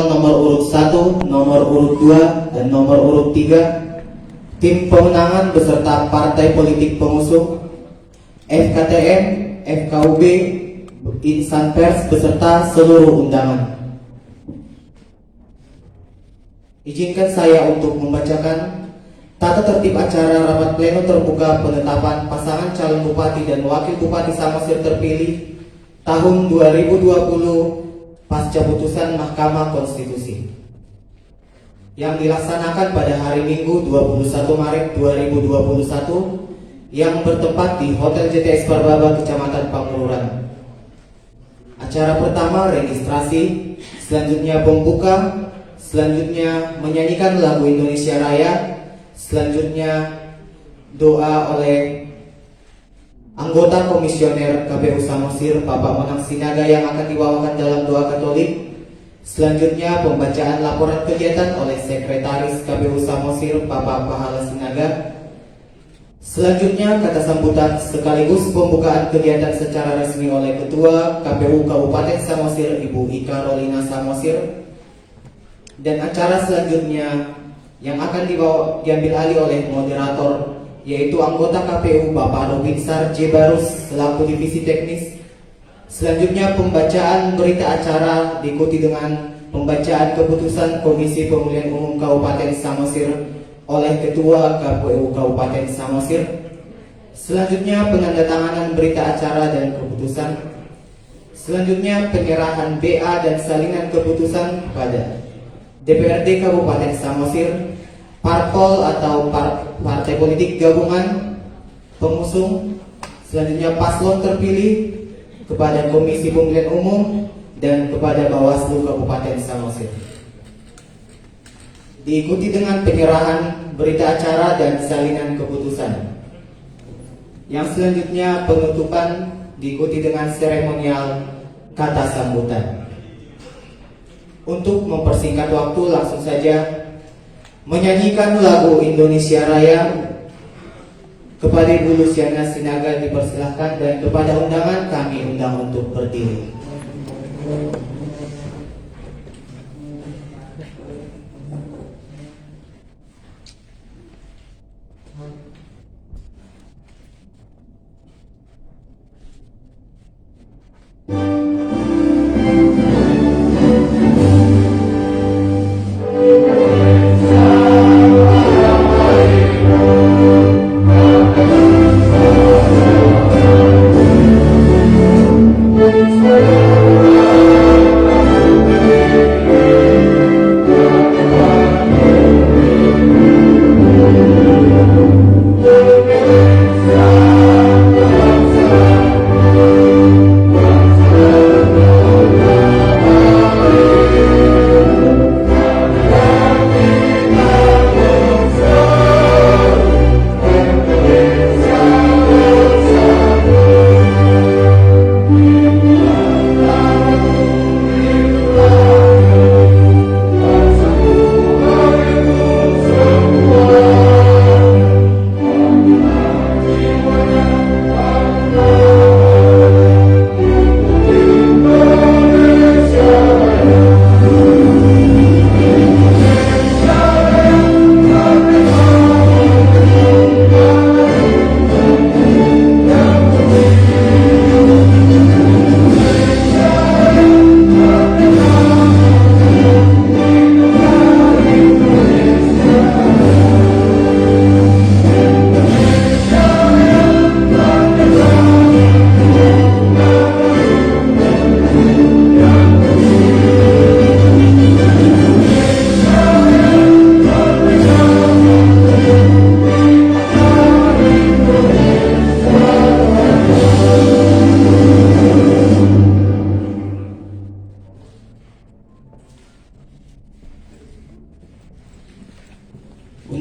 paslon nomor urut 1, nomor urut 2, dan nomor urut 3, tim pemenangan beserta partai politik pengusung, FKTM, FKUB, insan pers beserta seluruh undangan. Izinkan saya untuk membacakan tata tertib acara rapat pleno terbuka penetapan pasangan calon bupati dan wakil bupati Samosir terpilih tahun 2020 pasca putusan Mahkamah Konstitusi yang dilaksanakan pada hari Minggu 21 Maret 2021 yang bertempat di Hotel JTS Parbaba, Kecamatan Pangururan. Acara pertama registrasi, selanjutnya pembuka, selanjutnya menyanyikan lagu Indonesia Raya, selanjutnya doa oleh anggota komisioner KPU Samosir Bapak Monang Sinaga yang akan dibawakan dalam doa Katolik. Selanjutnya pembacaan laporan kegiatan oleh Sekretaris KPU Samosir Bapak Pahala Sinaga. Selanjutnya kata sambutan sekaligus pembukaan kegiatan secara resmi oleh Ketua KPU Kabupaten Samosir Ibu Ika Rolina Samosir. Dan acara selanjutnya yang akan diambil alih oleh moderator yaitu anggota KPU Bapak Robinsar J. Barus selaku divisi teknis. Selanjutnya pembacaan berita acara diikuti dengan pembacaan keputusan Komisi Pemilihan Umum Kabupaten Samosir oleh Ketua KPU Kabupaten Samosir. Selanjutnya penandatanganan berita acara dan keputusan. Selanjutnya penyerahan BA dan salinan keputusan pada DPRD Kabupaten Samosir, parpol atau partai politik gabungan pengusung, selanjutnya paslon terpilih, kepada Komisi Pemilihan Umum, dan kepada Bawaslu Kabupaten Samosir. Diikuti dengan penyerahan berita acara dan salinan keputusan. Yang selanjutnya penutupan diikuti dengan seremonial kata sambutan. Untuk mempersingkat waktu langsung saja menyanyikan lagu Indonesia Raya. Kepada Ibu Luciana Sinaga dipersilahkan dan kepada undangan kami undang untuk berdiri.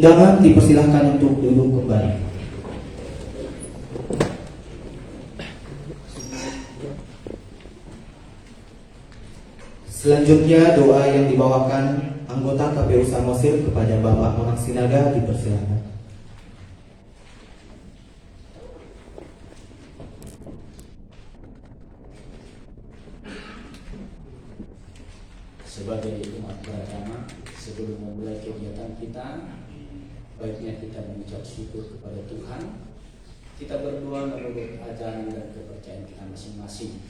Undangan dipersilahkan untuk duduk kembali. Selanjutnya doa yang dibawakan anggota KPU Samosir kepada Bapak Monang Sinaga dipersilahkan. Sebagai umat beragama, sebelum memulai kegiatan kita, baiknya kita mengucap syukur kepada Tuhan. Kita berdoa menurut ajaran dan kepercayaan kita masing-masing.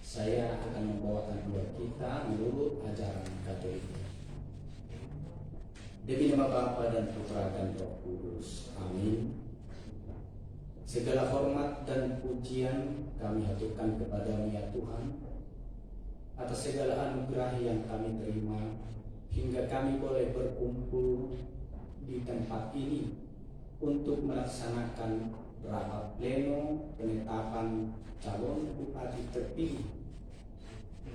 Saya akan membawakan doa kita menurut ajaran Katolik. Demi nama Bapa dan Putra dan Roh Kudus. Amin. Segala hormat dan pujian kami haturkan kepada-Mu ya Tuhan, atas segala anugerah yang kami terima hingga kami boleh berkumpul di tempat ini untuk melaksanakan rapat pleno penetapan calon bupati terpilih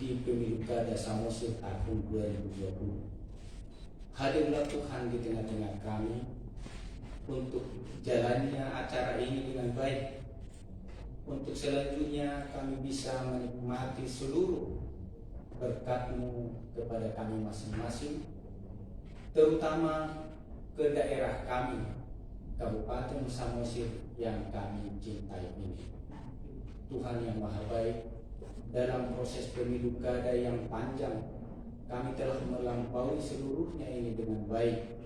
di Pemilu Kada Samosir tahun 2020. Hadirlah Tuhan di tengah-tengah kami untuk jalannya acara ini dengan baik. Untuk selanjutnya kami bisa menikmati seluruh berkat-Mu kepada kami masing-masing, terutama ke daerah kami, Kabupaten Samosir yang kami cintai ini. Tuhan yang Maha Baik, dalam proses pemilu kada yang panjang, kami telah melampaui seluruhnya ini dengan baik.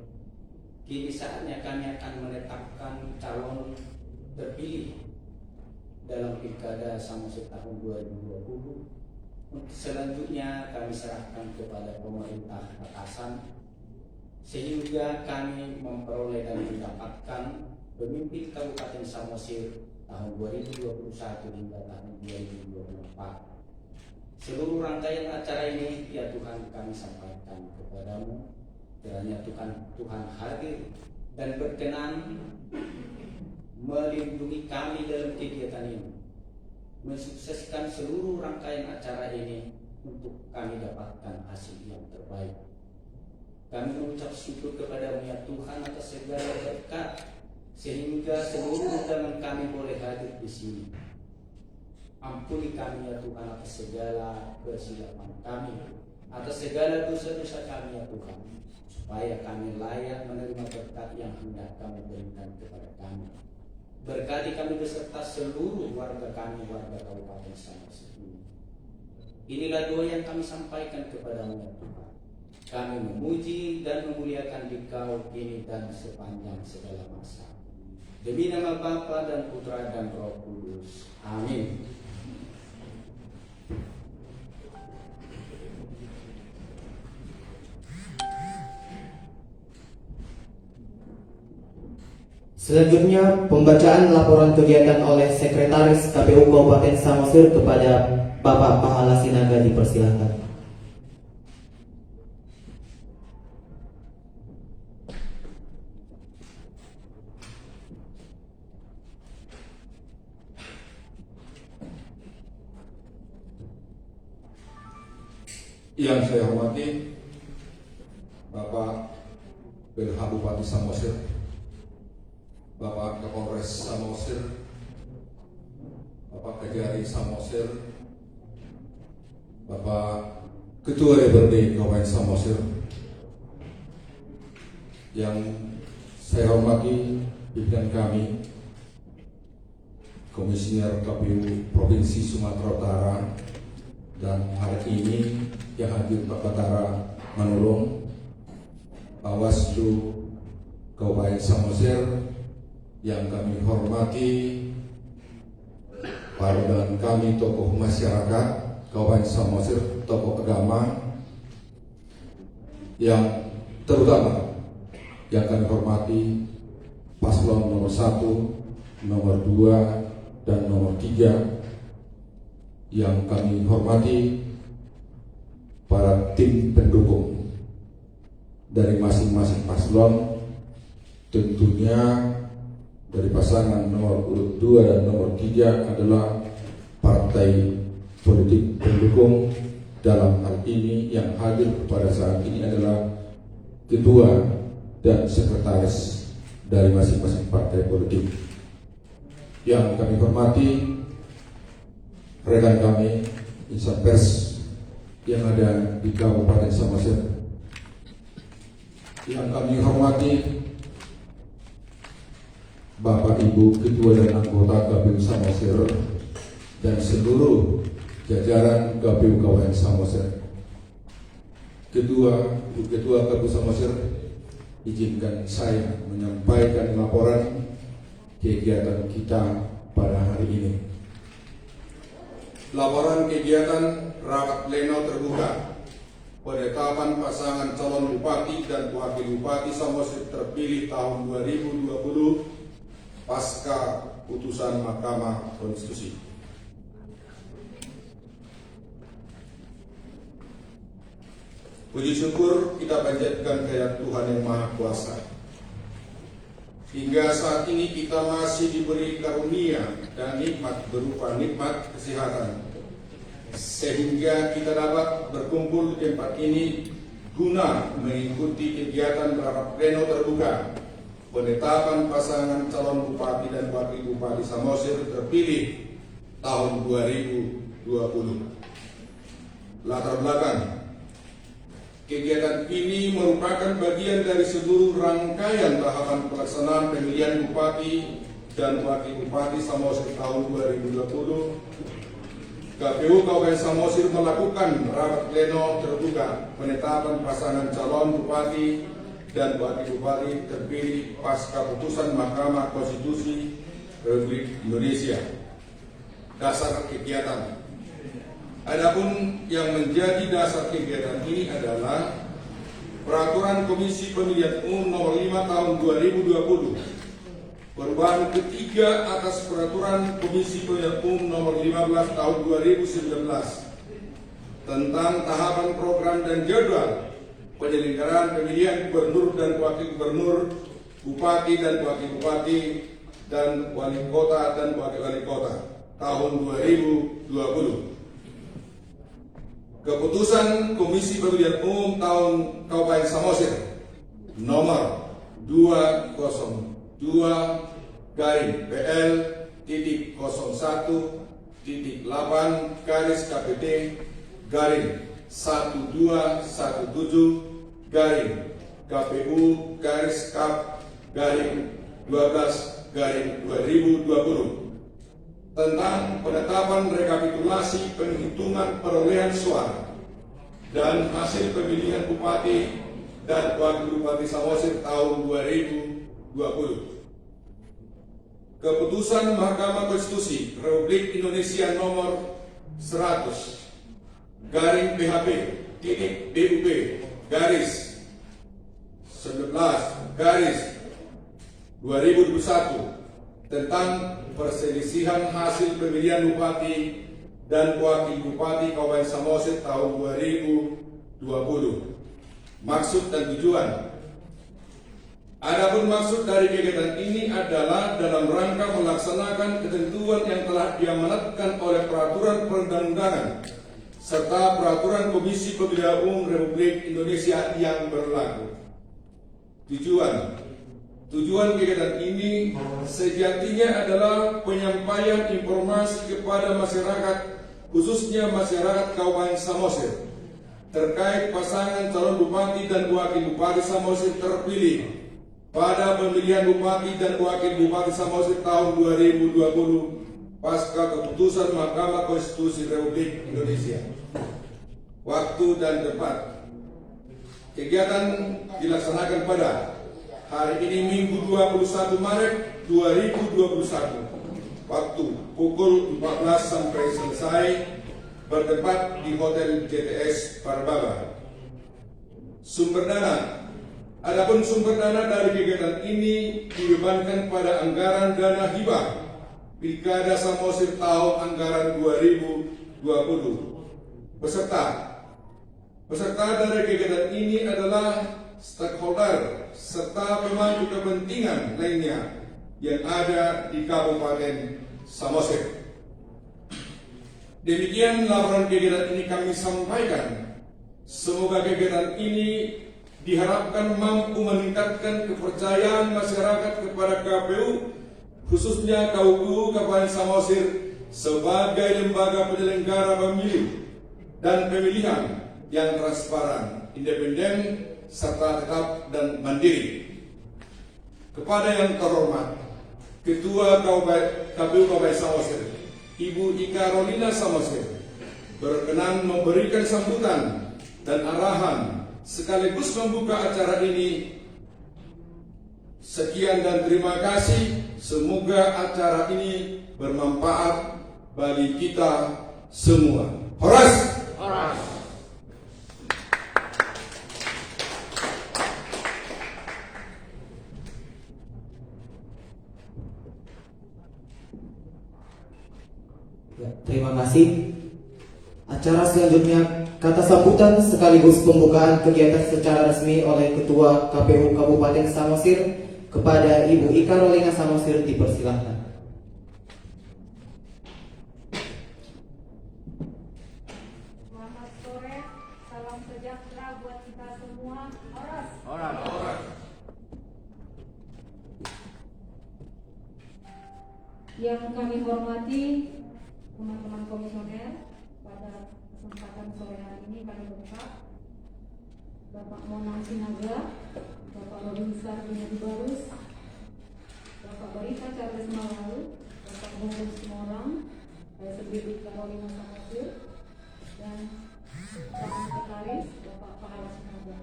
Kini saatnya kami akan menetapkan calon terpilih dalam Pilkada Samosir tahun 2020. Untuk selanjutnya kami serahkan kepada pemerintah atasan, sehingga kami memperoleh dan mendapatkan pemimpin Kabupaten Samosir tahun 2021 hingga tahun 2024. Seluruh rangkaian acara ini ya Tuhan kami sampaikan kepada-Mu. Kiranya Tuhan hadir dan berkenan melindungi kami dalam kegiatan ini, mensukseskan seluruh rangkaian acara ini untuk kami dapatkan hasil yang terbaik. Kami mengucap syukur kepada-Mu ya Tuhan atas segala berkat, sehingga seluruh undangan kami boleh hadir di sini. Ampuni kami ya Tuhan atas segala kesilapan kami, atas segala dosa-dosa kami ya Tuhan, supaya kami layak menerima berkat yang hendak Kami berikan kepada kami. Berkati kami beserta seluruh warga kami, warga Kabupaten Samosir ini. Inilah doa yang kami sampaikan kepada-Mu ya Tuhan. Kami memuji dan memuliakan Dikau kini dan sepanjang segala masa. Demi nama Bapa dan Putra dan Roh Kudus. Amin. Selanjutnya, pembacaan laporan kegiatan oleh Sekretaris KPU Kabupaten Samosir kepada Bapak Pahala Sinaga dipersilahkan. Yang saya hormati Bapak PLH Bupati Samosir, Bapak Kapolres Samosir, Bapak Kejari Samosir, Bapak Ketua DPRD Kabupaten Samosir, yang saya hormati pimpinan kami, Komisioner KPU Provinsi Sumatera Utara, dan hari ini yang hadir Pak Batara Manulung, Bawaslu Kabupaten Samosir, yang kami hormati para dan kami tokoh masyarakat Kabupaten Samosir, tokoh agama, yang terutama yang kami hormati paslon nomor 1, nomor 2, dan nomor 3, yang kami hormati para tim pendukung dari masing-masing paslon, tentunya dari pasangan nomor urut 2 dan nomor 3 adalah partai politik pendukung. Dalam hal ini yang hadir pada saat ini adalah ketua dan sekretaris dari masing-masing partai politik. Yang kami hormati rekan kami insan pers yang ada di Kabupaten Samosir, yang kami hormati Bapak Ibu Ketua dan anggota KPU Samosir dan seluruh jajaran KPU Kabupaten Samosir. Kedua, Ibu Ketua KPU Samosir, izinkan saya menyampaikan laporan kegiatan kita pada hari ini. Laporan kegiatan rapat pleno terbuka penetapan pasangan calon bupati dan wakil bupati Samosir terpilih tahun 2020 pasca putusan Mahkamah Konstitusi. Puji syukur kita panjatkan kehadirat Tuhan yang Maha Kuasa. Hingga saat ini kita masih diberi karunia dan nikmat berupa nikmat kesehatan, sehingga kita dapat berkumpul di tempat ini guna mengikuti kegiatan rapat pleno terbuka penetapan pasangan calon bupati dan wakil bupati Samosir terpilih tahun 2020. Latar belakang kegiatan ini merupakan bagian dari seluruh rangkaian tahapan pelaksanaan pemilihan bupati dan wakil bupati Samosir tahun 2020. KPU Kabupaten Samosir melakukan rapat pleno terbuka penetapan pasangan calon bupati dan wakil bupati terpilih pasca putusan Mahkamah Konstitusi Republik Indonesia. Dasar kegiatan. Adapun yang menjadi dasar kegiatan ini adalah Peraturan Komisi Pemilihan Umum Nomor 5 Tahun 2020, perubahan ketiga atas Peraturan Komisi Pemilihan Umum Nomor 15 Tahun 2019 tentang tahapan program dan jadwal penyelenggaraan pemilihan gubernur dan wakil gubernur, bupati dan wakil bupati, dan wali kota dan wakil wali kota tahun 2020. Keputusan Komisi Pemilihan Umum tahun Kabupaten Samosir nomor 201-01-8-KPT-12-12-2020 tentang penetapan rekapitulasi penghitungan perolehan suara dan hasil pemilihan bupati dan wakil bupati Samosir tahun 2020. Keputusan Mahkamah Konstitusi Republik Indonesia nomor 100/BUP-BUP-19/2021 tentang perselisihan hasil pemilihan bupati dan wakil bupati Kabupaten Samosir tahun 2020. Maksud dan tujuan. Adapun maksud dari kegiatan ini adalah dalam rangka melaksanakan ketentuan yang telah diamanatkan oleh peraturan perundang-undangan serta peraturan Komisi Pemilihan Umum Republik Indonesia yang berlaku. Tujuan kegiatan ini sejatinya adalah penyampaian informasi kepada masyarakat, khususnya masyarakat Kabupaten Samosir, terkait pasangan calon bupati dan wakil bupati Samosir terpilih pada pemilihan bupati dan wakil bupati Samosir tahun 2020 pasca keputusan Mahkamah Konstitusi Republik Indonesia. Waktu dan tempat. Kegiatan dilaksanakan pada hari ini Minggu 21 Maret 2021. Waktu pukul 14 sampai selesai, bertempat di Hotel JTS Parbaba. Sumber dana. Adapun sumber dana dari kegiatan ini dibebankan pada anggaran dana hibah Pilkada Samosir tahun anggaran 2020. Peserta dari kegiatan ini adalah stakeholder serta pemangku kepentingan lainnya yang ada di Kabupaten Samosir. Demikian laporan kegiatan ini kami sampaikan. Semoga kegiatan ini diharapkan mampu meningkatkan kepercayaan masyarakat kepada KPU, khususnya KPU Kabupaten Samosir sebagai lembaga penyelenggara pemilu dan pemilihan yang transparan, independen, serta tetap dan mandiri. Kepada yang terhormat Ketua KPU Kabupaten Samosir, Ibu Ika Rolina Samosir, berkenan memberikan sambutan dan arahan sekaligus membuka acara ini. Sekian dan terima kasih. Semoga acara ini bermanfaat bagi kita semua. Horas! Ya, terima kasih. Acara selanjutnya kata sambutan sekaligus pembukaan kegiatan secara resmi oleh Ketua KPU Kabupaten Samosir kepada Ibu Ika Rolina Samosir dipersilahkan. Selamat sore, salam sejahtera buat kita semua. Horas. Yang kami hormati teman-teman komisioner, pada kesempatan sore hari ini kami buka Bapak Monang Sinaga, Bapak Robin Sar Binadi Barus, Bapak Barita Charles Malalu, Bapak Bungkus Morang, saya sendiri Carolina Samosir, dan Pak Sekretaris Bapak Pahala Sinaga.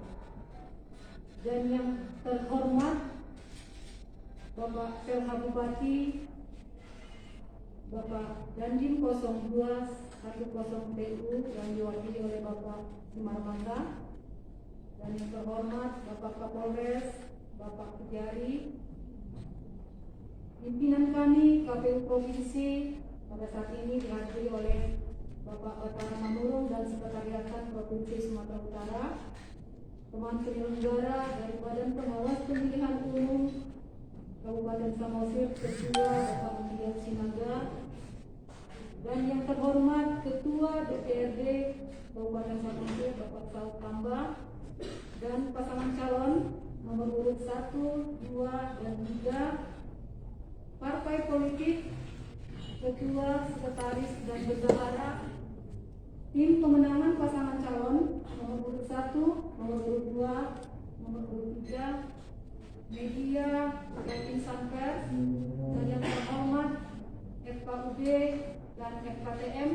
Dan yang terhormat Bapak Pelha Bupati, Bapak Dandim 02 10 PU yang diwakili oleh Bapak Simarmata, dan yang terhormat Bapak Kapolres, Bapak Kejari, pimpinan kami KPU Provinsi pada saat ini dihadiri oleh Bapak Batara Manurung dan Sekretariatan Provinsi Sumatera Utara, teman penyelenggara dari Badan Pengawas Pemilihan Umum Kabupaten Samosir, Ketua Bapak Muhammad Sinaga, dan yang terhormat Ketua DPRD Kabupaten Samosir Bapak Saud Tambah, dan pasangan calon nomor urut 1, 2, dan 3, partai politik, ketua, sekretaris, dan bendahara, tim pemenangan pasangan calon nomor urut 1, nomor urut 2, nomor urut 3, media dan insan pers, dan yang terhormat FKUD dan FKTM,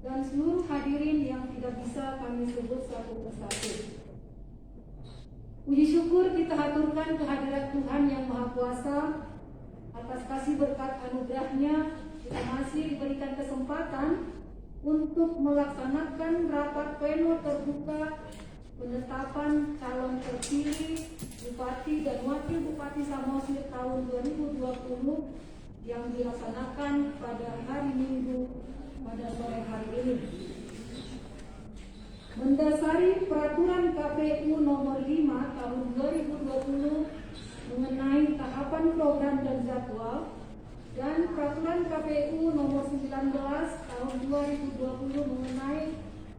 dan seluruh hadirin yang tidak bisa kami sebut satu persatu. Puji syukur kita haturkan kehadirat Tuhan yang Maha Kuasa atas kasih berkat anugerahnya. Kita masih diberikan kesempatan untuk melaksanakan rapat pleno terbuka penetapan calon terpilih Bupati dan Wakil Bupati Samosir tahun 2020 yang dilaksanakan pada hari Minggu pada sore hari ini. Mendasari peraturan KPU nomor 5 tahun 2020 mengenai tahapan program dan jadwal, dan peraturan KPU nomor 19 tahun 2020 mengenai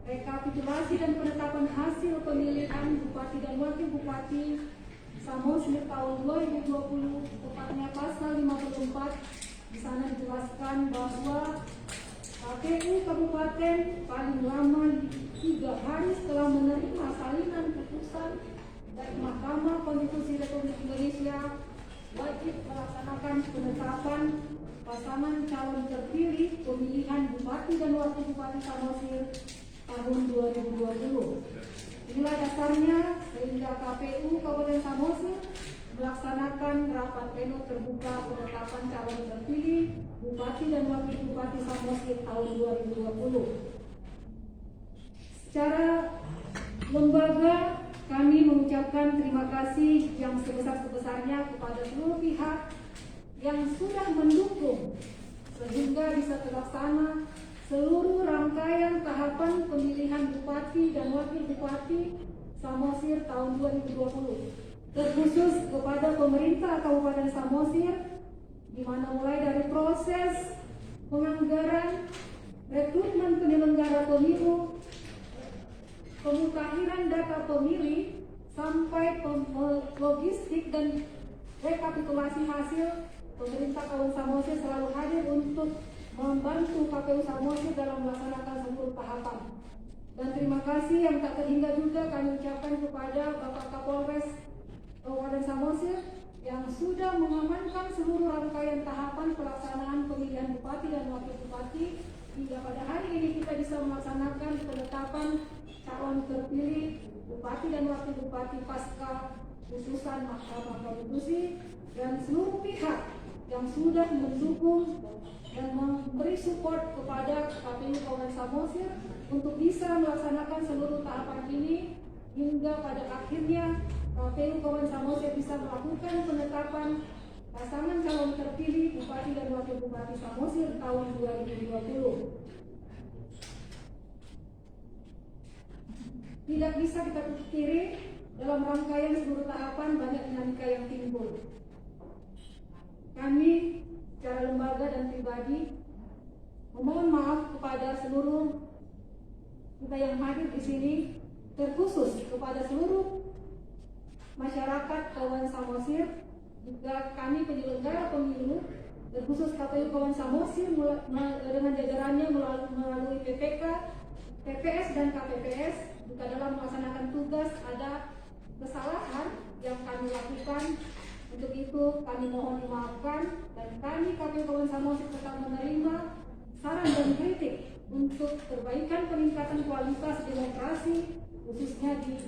rekapitulasi dan penetapan hasil pemilihan Bupati dan Wakil Bupati Samosir tahun 2020, tepatnya pasal 54. Di sana dijelaskan bahwa KPU Kabupaten paling lama 3 hari setelah menerima salinan putusan dari Mahkamah Konstitusi Republik Indonesia wajib melaksanakan penetapan pasangan calon terpilih pemilihan Bupati dan Wakil Bupati Samosir tahun 2020. Inilah dasarnya sehingga KPU Kabupaten Samosir melaksanakan rapat pleno terbuka penetapan calon terpilih Bupati dan Wakil Bupati Samosir tahun 2020. Secara lembaga kami mengucapkan terima kasih yang sebesar-besarnya kepada seluruh pihak yang sudah mendukung sehingga bisa terlaksana seluruh rangkaian tahapan pemilihan Bupati dan Wakil Bupati Samosir tahun 2020. Terkhusus kepada pemerintah Kabupaten Samosir, di mana mulai dari proses penganggaran, rekrutmen penyelenggara pemilu, pemutahiran data pemilih, sampai logistik dan rekapitulasi hasil, pemerintah Kabupaten Samosir selalu hadir untuk membantu KPU Samosir dalam melaksanakan seluruh tahapan. Dan terima kasih yang tak terhingga juga kami ucapkan kepada Bapak Kapolres Kabupaten Samosir yang sudah mengamankan seluruh rangkaian tahapan pelaksanaan pemilihan Bupati dan Wakil Bupati hingga pada hari ini kita bisa melaksanakan penetapan calon terpilih Bupati dan Wakil Bupati pasca putusan Mahkamah Konstitusi dan seluruh pihak yang sudah mendukung dan memberi support kepada KPU Kabupaten Samosir untuk bisa melaksanakan seluruh tahapan ini hingga pada akhirnya KPU Kabupaten Samosir bisa melakukan penetapan pasangan calon terpilih Bupati dan Wakil Bupati Samosir tahun 2020. Tidak bisa kita pungkiri dalam rangkaian seluruh tahapan banyak dinamika yang timbul. Kami secara lembaga dan pribadi memohon maaf kepada seluruh kita yang hadir di sini, terkhusus kepada seluruh masyarakat Kabupaten Samosir, juga kami penyelenggara pemilu, terkhusus KPU Kabupaten Samosir dengan jajarannya melalui PPK, PPS dan KPPS. Jika dalam melaksanakan tugas ada kesalahan yang kami lakukan, untuk itu kami mohon dimaafkan, dan kami KPU Kabupaten Samosir tetap menerima saran dan kritik untuk perbaikan peningkatan kualitas demokrasi khususnya di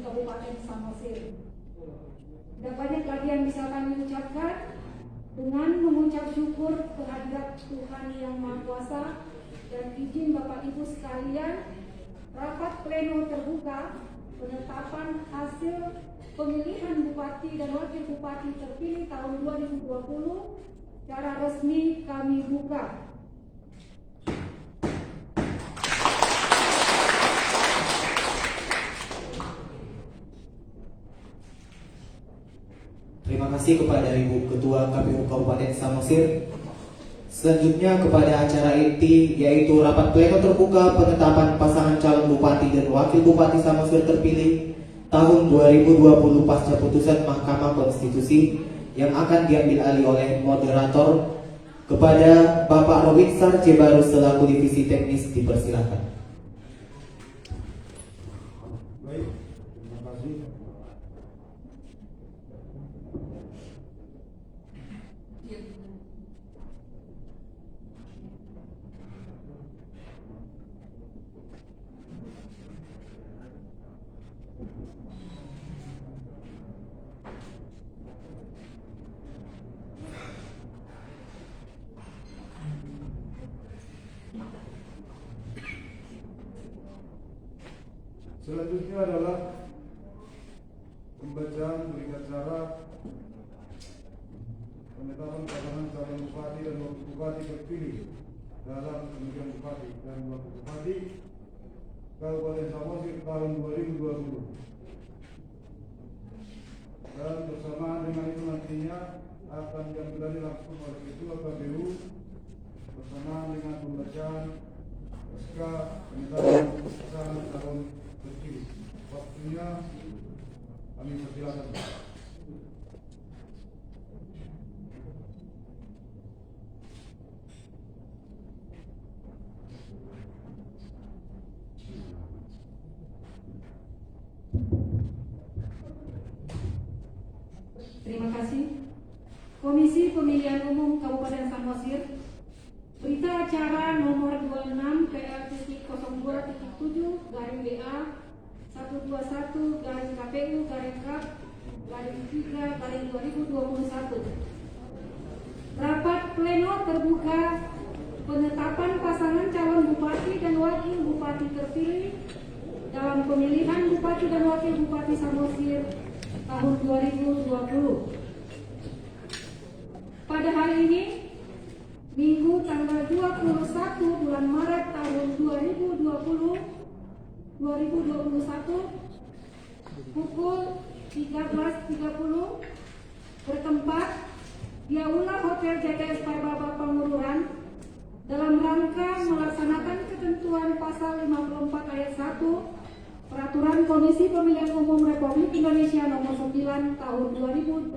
Kabupaten Samosir. Tidak banyak lagi yang bisa kami ucapkan dengan mengucap syukur kehadirat Tuhan Yang Maha Kuasa, dan izin Bapak Ibu sekalian, rapat pleno terbuka penetapan hasil pemilihan Bupati dan Wakil Bupati terpilih tahun 2020 secara resmi kami buka. Terima kasih kepada Ibu Ketua KPU Kabupaten Samosir. Selanjutnya kepada acara inti, yaitu rapat pleno terbuka penetapan pasangan calon Bupati dan Wakil Bupati Samosir terpilih tahun 2020 pasca putusan Mahkamah Konstitusi, yang akan diambil alih oleh moderator. Kepada Bapak Robin Sarjebaru selaku Divisi Teknis, dipersilakan. Baik, terima kasih. Selanjutnya adalah pembacaan berita acara penetapan pasangan calon bupati dan wakil bupati terpilih dalam pemilihan bupati dan wakil bupati Kabupaten Samosir tahun 2020. Dan bersamaan dengan itu nantinya akan diambil alih langsung oleh Ketua KPU bersamaan dengan pembacaan pasca penetapan pasangan calon terpilih. Waktunya kami persilakan. Terima kasih. Komisi Pemilihan Umum Kabupaten Samosir, berita acara nomor 26 PL.02.7/BA 121/KPU/Kap/3/2021. Rapat pleno terbuka penetapan pasangan calon Bupati dan Wakil Bupati terpilih dalam pemilihan Bupati dan Wakil Bupati Samosir tahun 2020. Pada hari ini, Minggu tanggal 21 bulan Maret tahun 2021, pukul 13.30 bertempat di Aula Hotel JTS Parbaba Pangururan dalam rangka melaksanakan ketentuan pasal 54 ayat 1 Peraturan Komisi Pemilihan Umum Republik Indonesia Nomor 9 Tahun 2018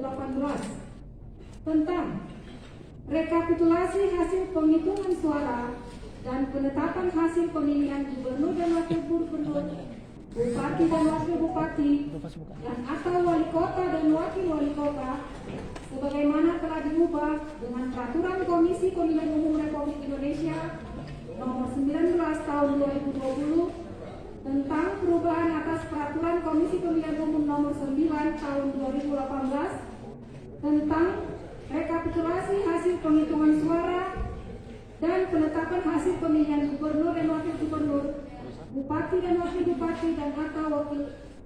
tentang rekapitulasi hasil penghitungan suara dan penetapan hasil pemilihan gubernur dan wakil gubernur, bupati dan wakil bupati, dan atau wali kota dan wakil wali kota, sebagaimana telah diubah dengan Peraturan Komisi Pemilihan Umum Republik Indonesia Nomor 19 Tahun 2020 tentang perubahan atas peraturan Komisi Pemilihan Umum nomor 9 tahun 2018 tentang rekapitulasi hasil penghitungan suara dan penetapan hasil pemilihan gubernur dan wakil gubernur, bupati dan wakil bupati dan atau wakil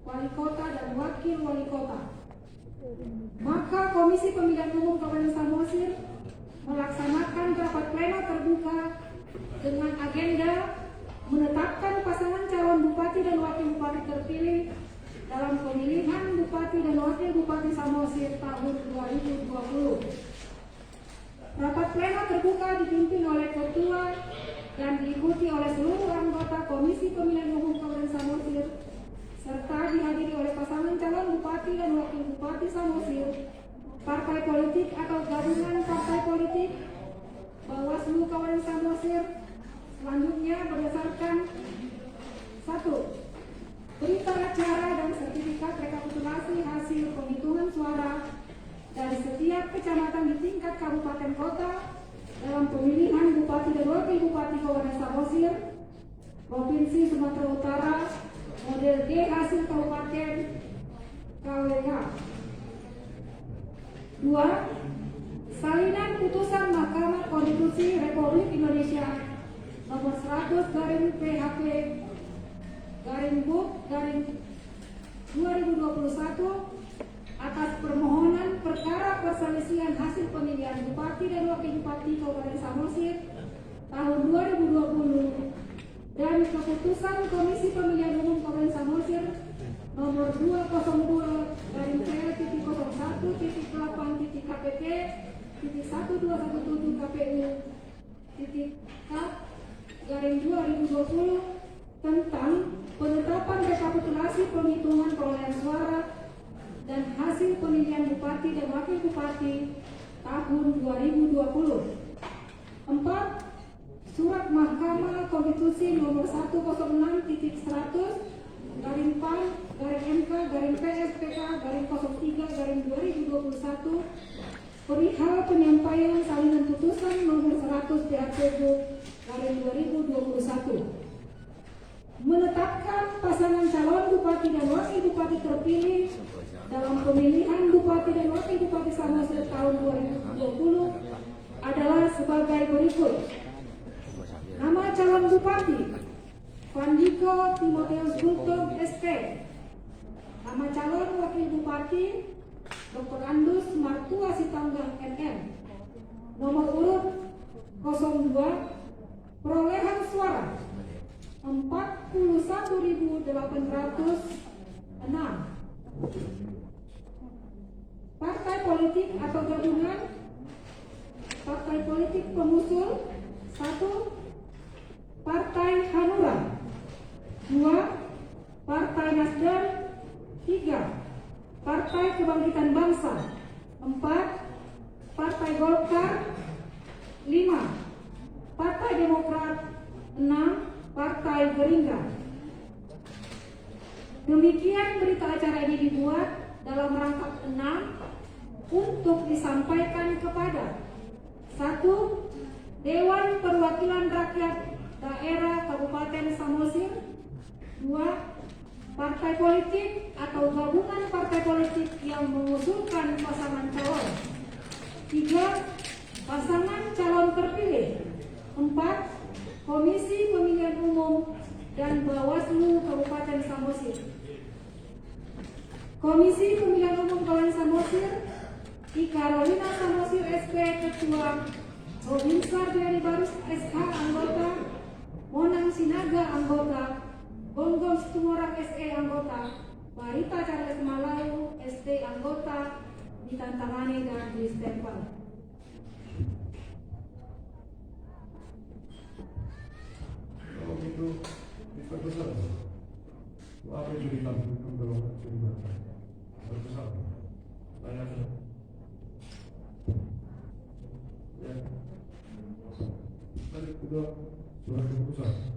wali kota dan wakil wali kota. Maka Komisi Pemilihan Umum Kabupaten Samosir melaksanakan rapat pleno terbuka dengan agenda menetapkan pasangan calon bupati dan wakil bupati terpilih dalam pemilihan bupati dan wakil bupati Samosir tahun 2020. Rapat pleno terbuka dipimpin oleh ketua dan diikuti oleh seluruh anggota Komisi Pemilihan Umum Kabupaten Samosir serta dihadiri oleh pasangan calon bupati dan wakil bupati Samosir, partai politik atau gabungan partai politik, Bawaslu Kabupaten Samosir. Selanjutnya berdasarkan 1. Berita acara dan sertifikat rekapitulasi hasil penghitungan suara dari setiap kecamatan di tingkat kabupaten kota dalam pemilihan bupati dan wakil bupati Kabupaten Samosir, Provinsi Sumatera Utara, model G hasil kabupaten KWK. 2. Salinan putusan Mahkamah Konstitusi Republik Indonesia nomor 100 garing PHP garing Buk garing 2021 atas permohonan perkara perselisihan hasil pemilihan bupati dan wakil bupati Kabupaten Samosir tahun 2020 dan keputusan Komisi Pemilihan Umum Kabupaten Samosir nomor 202 garing PL.01.8.KPP 1217 KPU K garing 2020 tentang penetapan rekapitulasi penghitungan perolehan suara dan hasil pemilihan bupati dan wakil bupati tahun 2020. 4. Surat Mahkamah Konstitusi nomor 106.100 garing PAN garing MK garing PSPK garing 03 garing 2021 perihal penyampaian salinan putusan nomor 100 PHP garing 2021 menetapkan pasangan calon bupati dan wakil bupati terpilih dalam pemilihan bupati dan wakil bupati Samosir tahun 2020 adalah sebagai berikut. Nama calon bupati Vandiko Timoteus Gultom SP. Nama calon wakil bupati Dr. Andus Martua Sitanggang MM. Nomor urut 02. Perolehan suara 41.806. Partai politik atau gabungan. Partai politik pengusul 1. Partai Hanura 2. Partai Nasdem 3. Partai Kebangkitan Bangsa 4. Partai Golkar 5. Partai Demokrat 6. Partai Gerindra. Demikian berita acara ini dibuat dalam rangka 6 untuk disampaikan kepada 1. Dewan Perwakilan Rakyat Daerah Kabupaten Samosir. 2. Partai politik atau gabungan partai politik yang mengusulkan pasangan calon. 3. Pasangan calon terpilih. 4. Komisi Pemilihan Umum dan Bawaslu Kabupaten Samosir. Komisi Pemilihan Umum Kabupaten Samosir, I. Carolina Samosir SP Ketua, Robinsar Dari Barus SH anggota, Monang Sinaga anggota, Gonggong Situmorang SE anggota, Barita Charles Malayu ST anggota, ditandatangani dan distempel. Kalau itu diperbesar, apa yang ditampilkan dalam cerita? Perbesar, banyak. Ya, tadi sudah surat keputusan.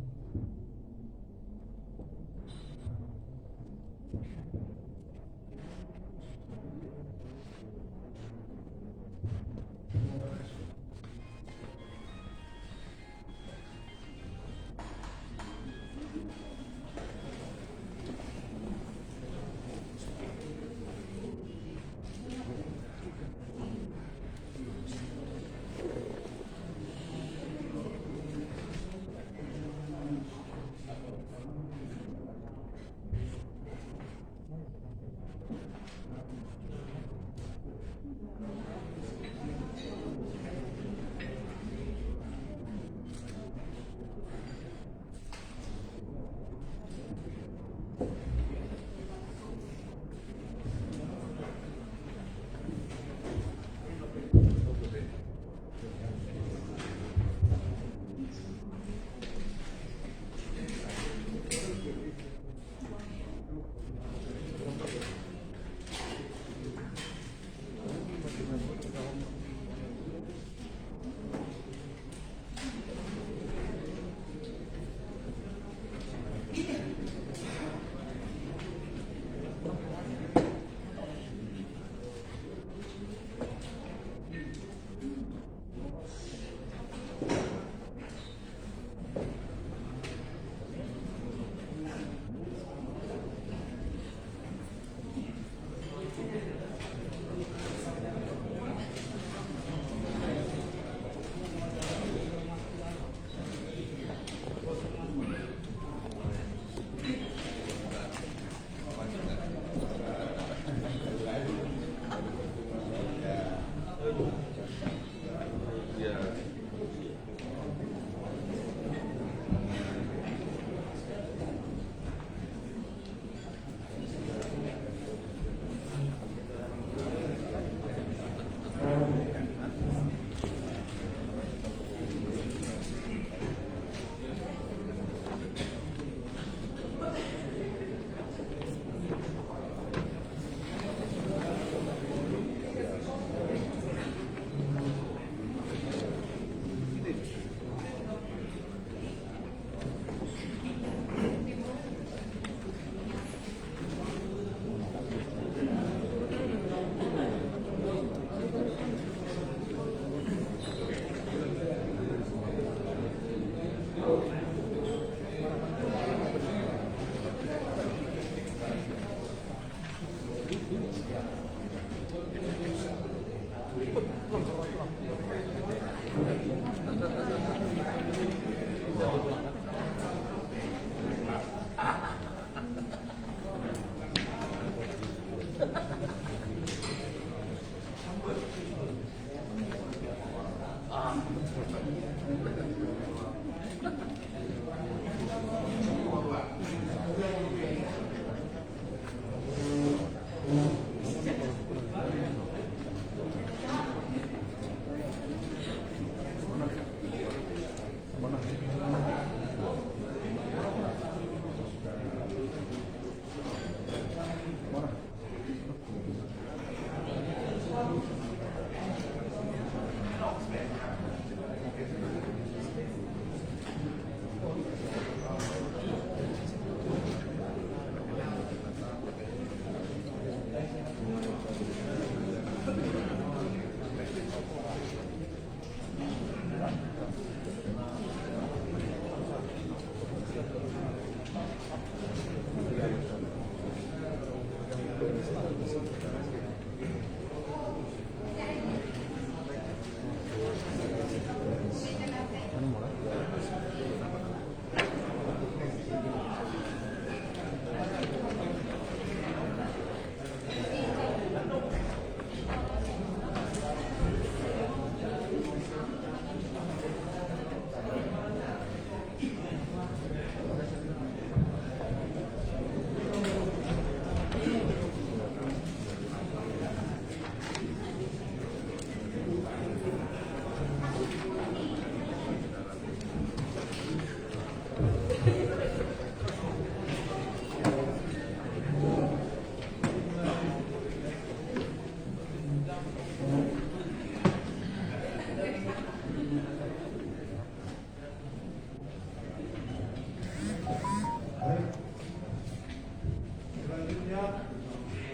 Selanjutnya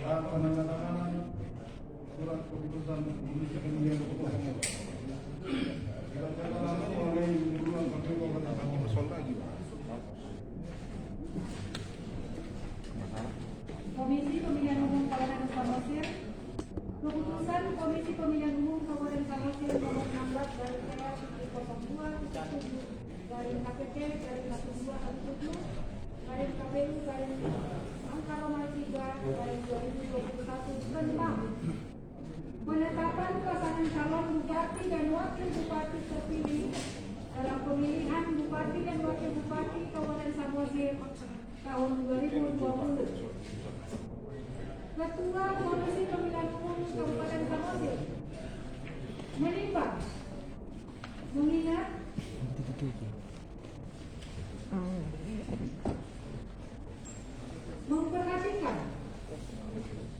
penandatanganan surat keputusan Komisi Pemilihan Umum. Dibacakan langsung oleh Ibu Kpu Kabupaten Samosir. Komisi Pemilihan Umum Kabupaten Samosir. Keputusan Komisi Pemilihan Umum Kabupaten Samosir nomor 16 dari PA 02 dari KPK dari 1217 dari KPU dari angka nomor 3 dari 2021 tentang penetapan pasangan calon bupati dan wakil bupati terpilih dalam pemilihan bupati dan wakil bupati Kabupaten Samosir tahun 2020. Ketua Komisi Pemilihan Umum Kabupaten Samosir menimbang mengingat memperhatikan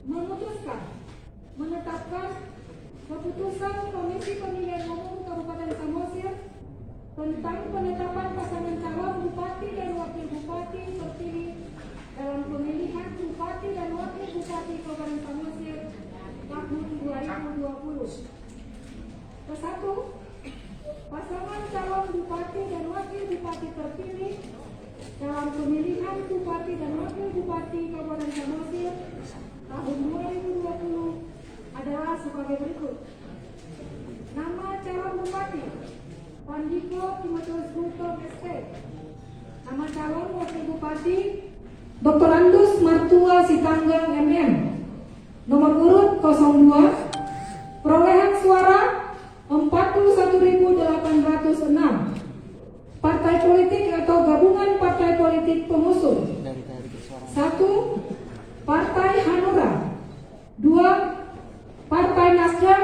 memutuskan menetapkan keputusan Komisi Pemilihan Umum Kabupaten Samosir tentang penetapan pasangan calon bupati dan wakil bupati terpilih dalam pemilihan bupati dan wakil bupati Kabupaten Samosir tahun 2020. Kesatu, pasangan calon bupati dan wakil bupati terpilih dalam pemilihan bupati dan wakil bupati Kabupaten Samosir tahun 2020 adalah sebagai berikut. Nama calon bupati Pandiko Timotius Gultom SP. Nama calon wakil bupati Dr. Andus Martua Sitanggang MM. Nomor urut 02. Perolehan suara 41.806. Partai politik atau gabungan partai politik pengusung. 1. Partai Hanura. 2. Partai Nasdem.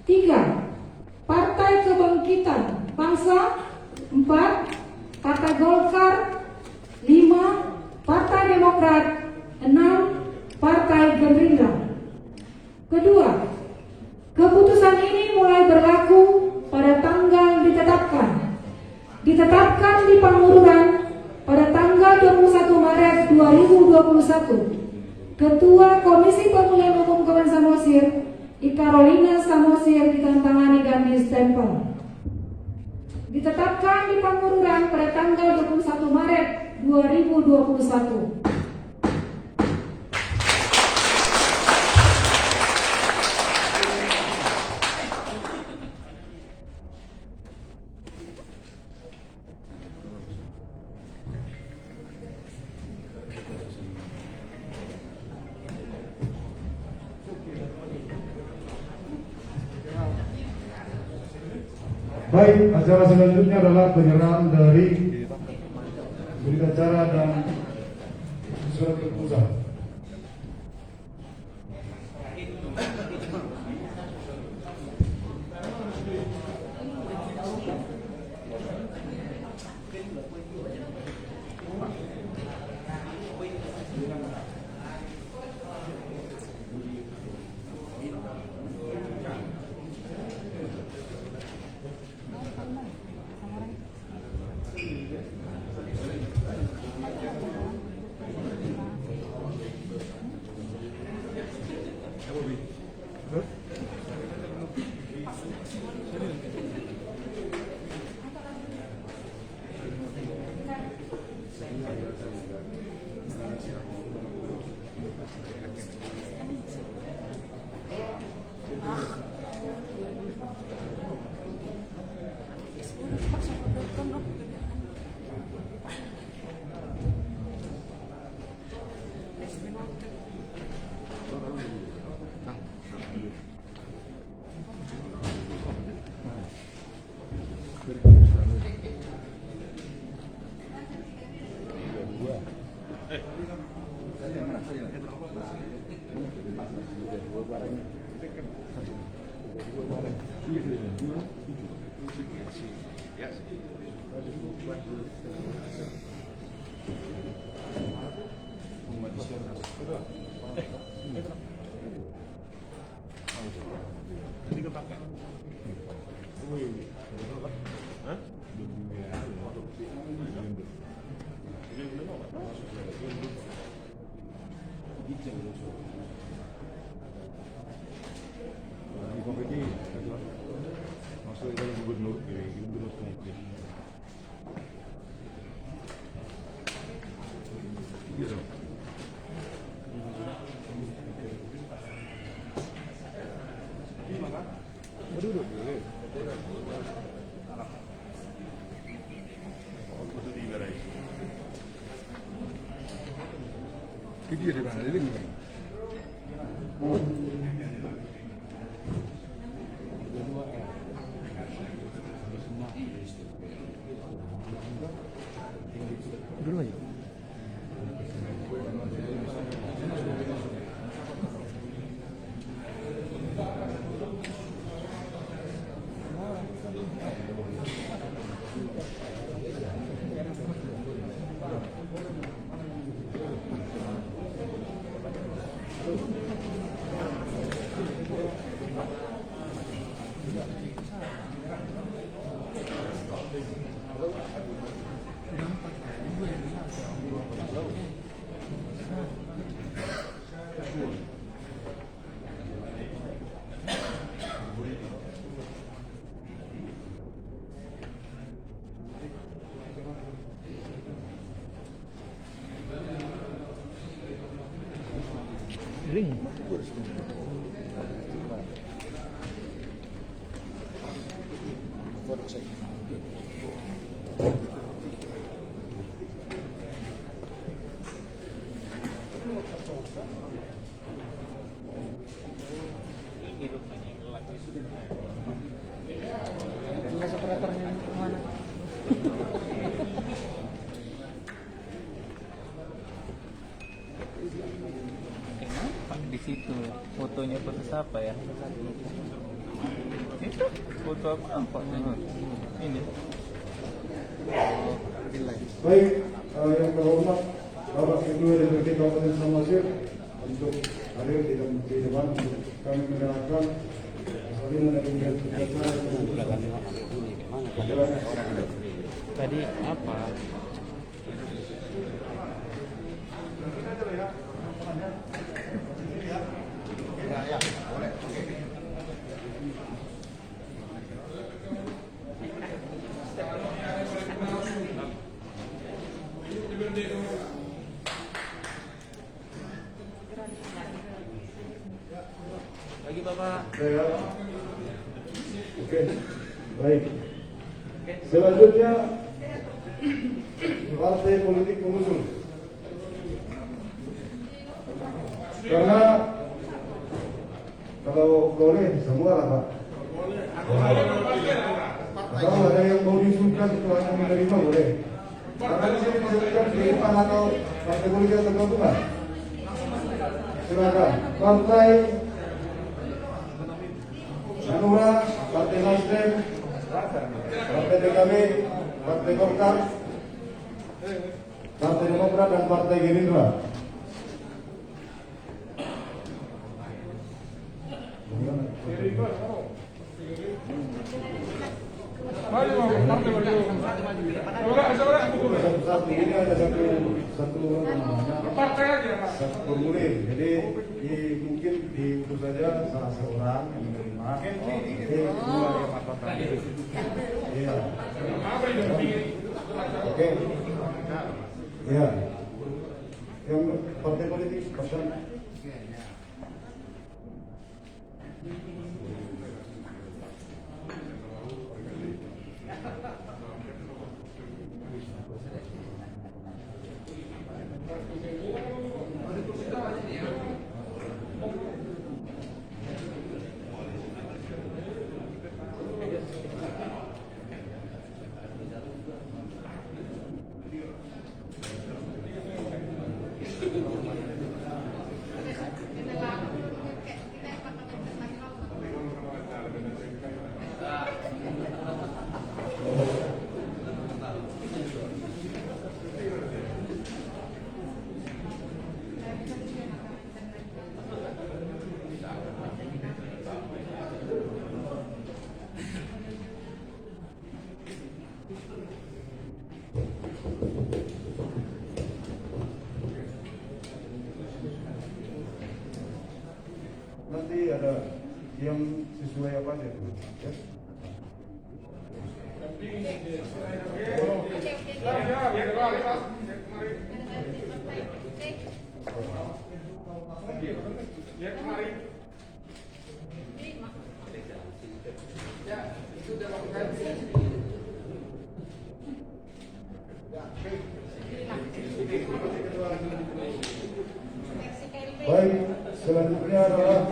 3. Partai Kebangkitan Bangsa. 4. Partai Golkar. 5. Partai Demokrat. 6. Partai Gerindra. Kedua, keputusan ini mulai berlaku pada tanggal ditetapkan di Pangururan pada tanggal 21 Maret 2021. Ketua Komisi Pemilihan Umum Kabupaten Samosir, Ika Rolina Samosir, ditandatangani dan distempel. Ditetapkan di Pangururan pada tanggal 21 Maret 2021. Baik, acara selanjutnya adalah penyerahan dari berita acara dan surat keputusan. Di situ fotonya foto siapa ya? Itu foto apa? Ini. Baik, yang terhormat Bapak Ketua DPRD Kabupaten Samosir untuk hadir di depan untuk kami menyerahkan salinan dan kebijakan Tadi apa? Bagi Bapak. Oke, baik. Selanjutnya partai politik pengusung. Karena kalau boleh semua lah Pak. Kalau ada yang mau diusulkan itu hanya menerima boleh. Karena di sini disebutkan PIPAN atau partai politik atau gabungan. Silakan. Partai Hanura, Partai Nasdem, Partai PKB, Partai Golkar, Partai Demokrat dan Partai Gerindra. Satu ini ada satu formulir. Jadi mungkin diutus saja salah seorang yang menerima. Iya. Oke. Iya. Yang partai politik pesan. Nanti ada yang sesuai apa aja tuh? Ya? Baik, selanjutnya adalah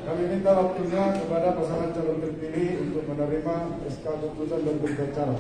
kami minta waktunya kepada pasangan calon terpilih untuk menerima SK keputusan dan berbicara.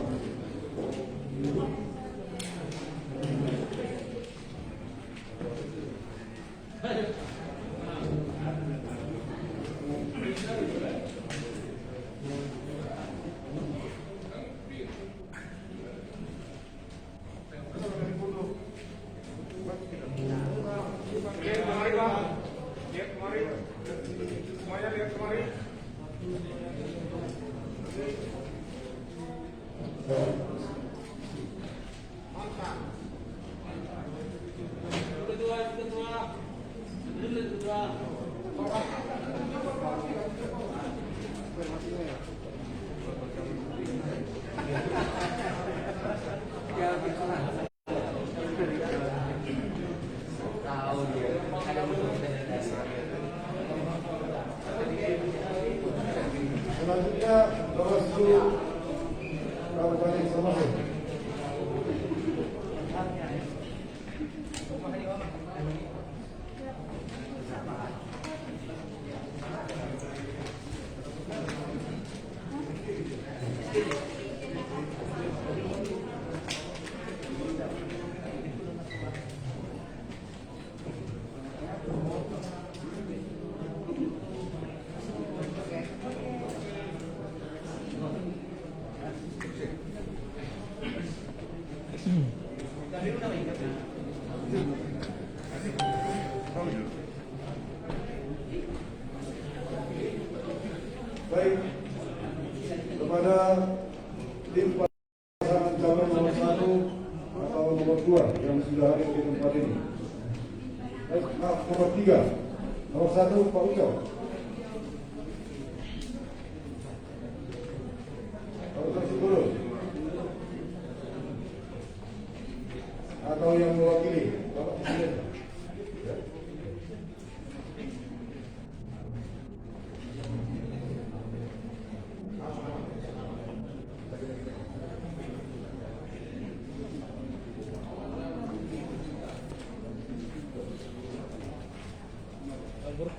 Selanjutnya Bawaslu Kabupaten Samosir. Baik, kepada tim pasangan calon nomor 1 atau nomor 2 yang sudah hadir di tempat ini. Nomor 3, nomor 1 Pak Ucok. Pak Ucok Sipulu. Atau yang mewakili Bapak Presiden. Kami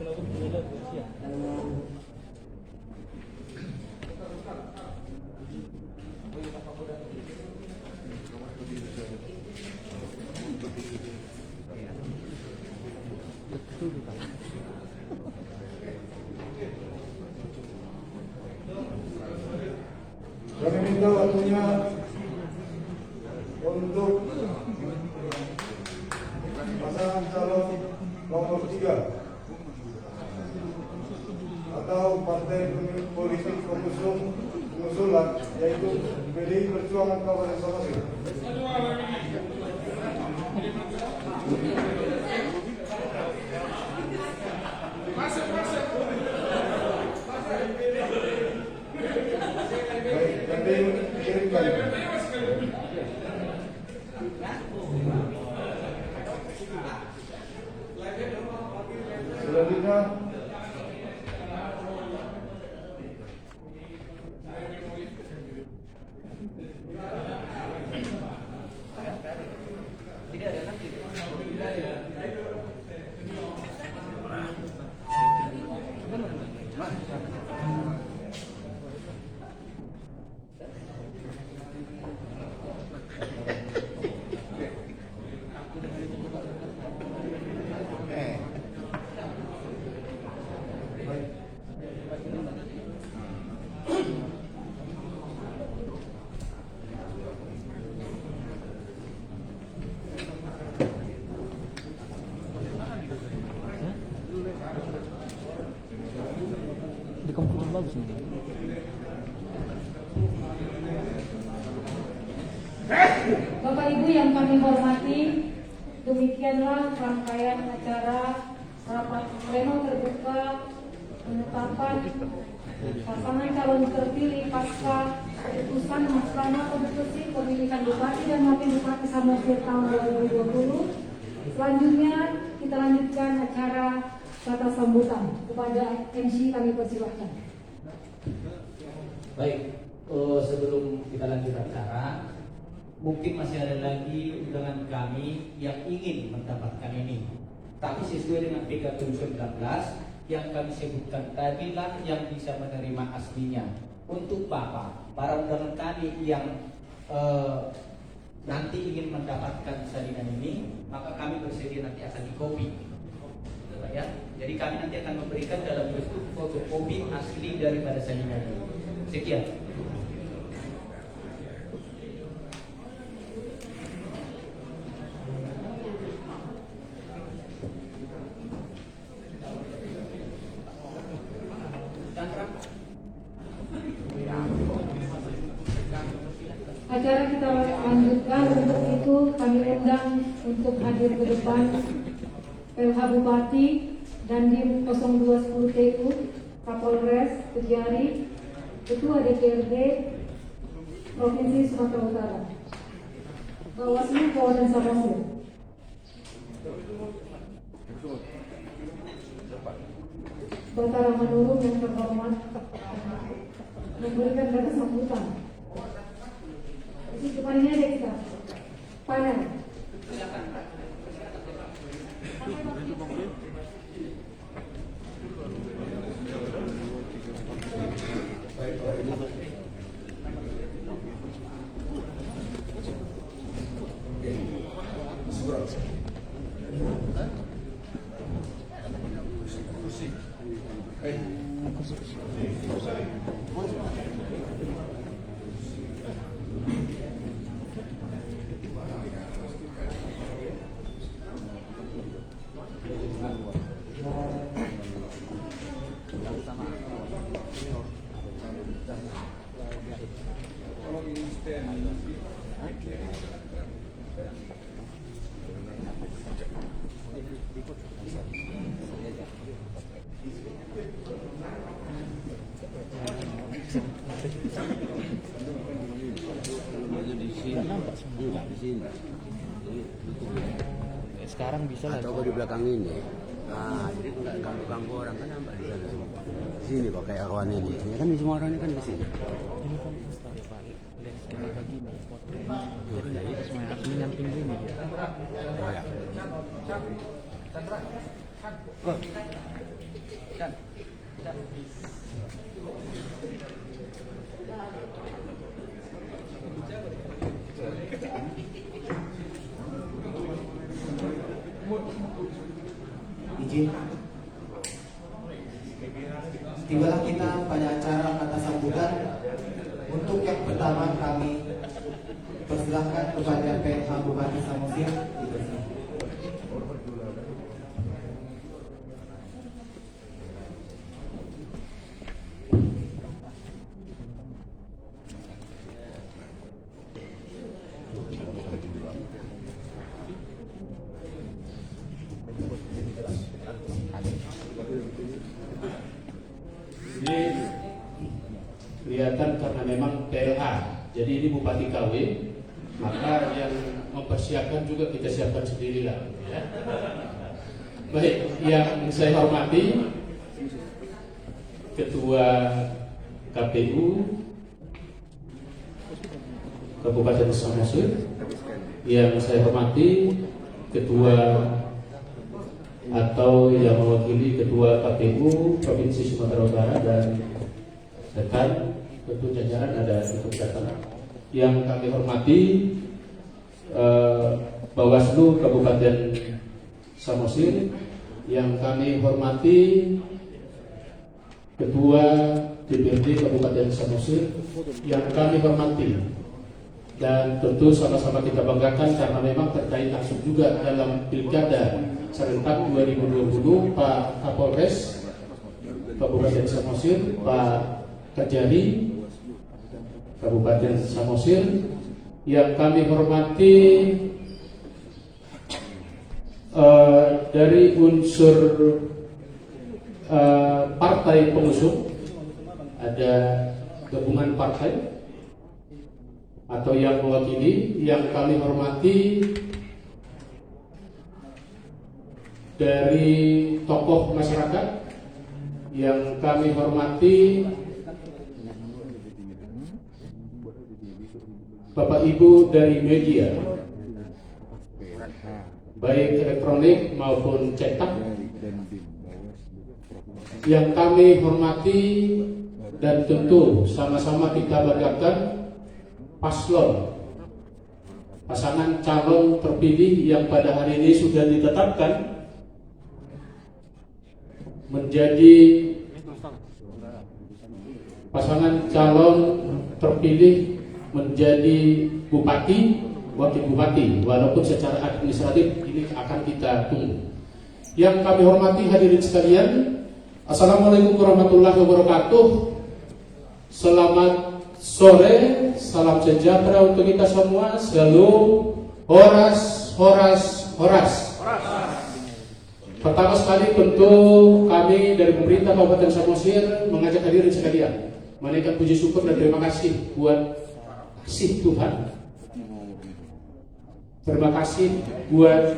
minta waktunya untuk pasangan calon nomor 3 atau partai politik pengusulan, yaitu PDI Perjuangan Kabupaten Samosir. Baik, nanti kirimkan. Selanjutnya Di komputer bagus nih. Bapak Ibu yang kami hormati, demikianlah rangkaian acara rapat pleno terbuka penetapan pasangan calon terpilih pasca keputusan Mahkamah Konstitusi pemilihan Bupati dan Wakil Bupati Samosir tahun 2020. Selanjutnya kita lanjutkan acara kata sambutan. Kepada MC kami persilahkan. Baik, sebelum kita lanjut acara, mungkin masih ada lagi undangan kami yang ingin mendapatkan ini. Tapi sesuai dengan PKPU 19 yang kami sebutkan tadi lah yang bisa menerima aslinya. Untuk Bapak, para undangan kami yang nanti ingin mendapatkan salinan ini, maka kami bersedia nanti akan dikopi. Ya, jadi kami nanti akan memberikan dalam bentuk fotokopi asli daripada salinan ini. Sekian. Acara kita lanjutkan. Untuk itu kami undang untuk hadir ke depan PLH Bupati dan Dim 0210 TU, Kapolres Kejari, Ketua DPRD Provinsi Sumatera Utara, Bawaslu Kabupaten Samosir. Batara Manurung yang terhormat memberikan kata sambutan. Di depannya ada kita panel. Sekarang bisa lah. Atau di belakang ini. Nah, jadi nggak ganggu-ganggu orang kan nampak di sana semua. Di sini kok kayak kawan ini. Ya kan di semua orang ini kan di sini. Ini kan story Pak. Dan sekali lagi nih foto. Jadi harus menyamping gini ya. Oh ya. Izin. Tibalah kita pada acara kata sambutan. Untuk yang pertama kami persilahkan kepada PH Bupati Samosir. Ini kelihatan karena memang PLH, jadi ini Bupati KW, maka yang mempersiapkan juga kita siapkan sendirilah. Ya. Baik, yang saya hormati Ketua KPU Kabupaten Samosir, yang saya hormati Ketua atau yang mewakili Ketua KPU Provinsi Sumatera Utara dan rekan tentu jajaran ada untuk datang. Yang kami hormati Bawaslu Kabupaten Samosir, yang kami hormati Ketua DPRD Kabupaten Samosir, yang kami hormati dan tentu sama-sama kita banggakan karena memang terkait langsung juga dalam Pilkada serentak 2020 Pak Kapolres Kabupaten Samosir, Pak Kajari Kabupaten Samosir, yang kami hormati dari unsur partai pengusung, ada gabungan partai atau yang mewakili, yang kami hormati dari tokoh masyarakat, yang kami hormati Bapak Ibu dari media, baik elektronik maupun cetak, yang kami hormati dan tentu sama-sama kita banggakan paslon, pasangan calon terpilih yang pada hari ini sudah ditetapkan menjadi pasangan calon terpilih menjadi bupati, wakil bupati, walaupun secara administratif ini akan kita tunggu. Yang kami hormati hadirin sekalian, Assalamualaikum warahmatullahi wabarakatuh. Selamat sore, salam sejahtera untuk kita semua. Selalu horas, horas, horas. Pertama sekali tentu kami dari pemerintah Kabupaten Samosir mengajak hadirin sekalian menaikkan puji syukur dan terima kasih buat kasih Tuhan. Terima kasih buat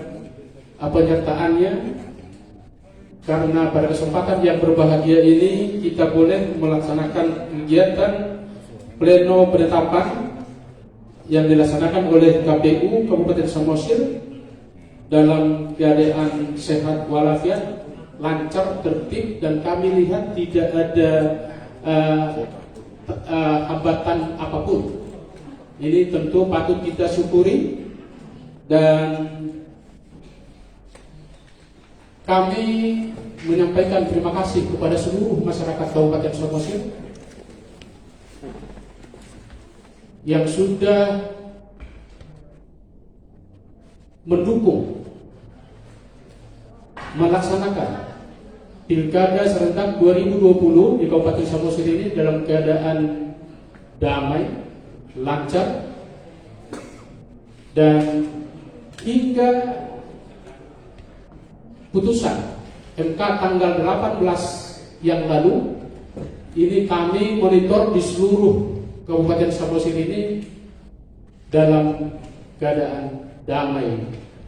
penyertaannya, karena pada kesempatan yang berbahagia ini kita boleh melaksanakan kegiatan pleno penetapan yang dilaksanakan oleh KPU Kabupaten Samosir dalam keadaan sehat walafiat, lancar, tertib, dan kami lihat tidak ada hambatan apapun. Ini tentu patut kita syukuri, dan kami menyampaikan terima kasih kepada seluruh masyarakat Kabupaten Samosir yang sudah mendukung melaksanakan Pilkada serentak 2020 di Kabupaten Samosir ini dalam keadaan damai, lancar, dan hingga putusan MK tanggal 18 yang lalu ini kami monitor di seluruh Kabupaten Samosir ini dalam keadaan damai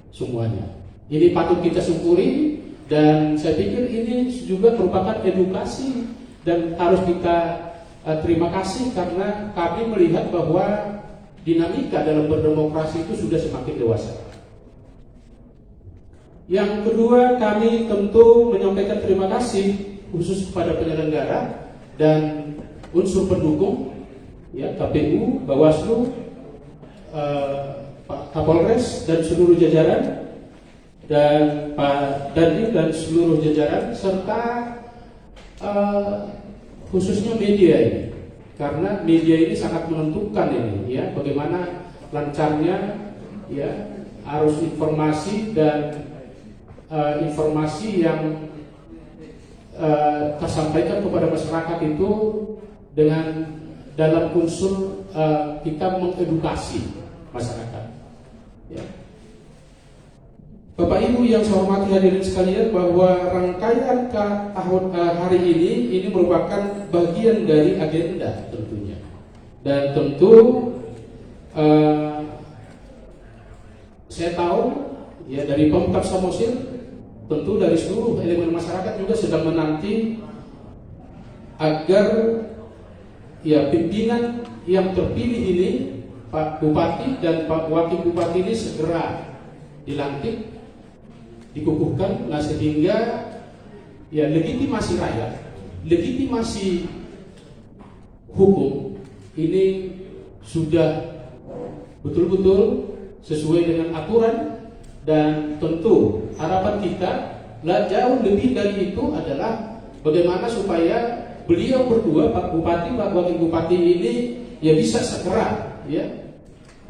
semuanya. Ini patut kita syukuri, dan saya pikir ini juga merupakan edukasi dan harus kita terima kasih, karena kami melihat bahwa dinamika dalam berdemokrasi itu sudah semakin dewasa. Yang kedua, kami tentu menyampaikan terima kasih khusus kepada penyelenggara dan unsur pendukung, ya, KPU, Bawaslu, Pak Kapolres dan seluruh jajaran, dan Pak Dandim dan seluruh jajaran, serta khususnya media ini, karena media ini sangat menentukan ini, ya, bagaimana lancarnya, ya, arus informasi dan informasi yang tersampaikan kepada masyarakat itu dengan dalam unsur kita mengedukasi masyarakat. Ya. Bapak Ibu yang saya hormati hadirin sekalian, bahwa rangkaian tahun hari ini merupakan bagian dari agenda tentunya, dan tentu saya tahu, ya, dari Pemkab Samosir, tentu dari seluruh elemen masyarakat juga sedang menanti agar, ya, pimpinan yang terpilih ini, Pak Bupati dan Pak Wakil Bupati ini segera dilantik, dikukuhkan, nah, sehingga, ya, legitimasi rakyat, legitimasi hukum ini sudah betul-betul sesuai dengan aturan. Dan tentu harapan kita jauh lebih dari itu adalah bagaimana supaya beliau berdua, Pak Bupati, Pak Wakil Bupati ini, ya, bisa segera, ya,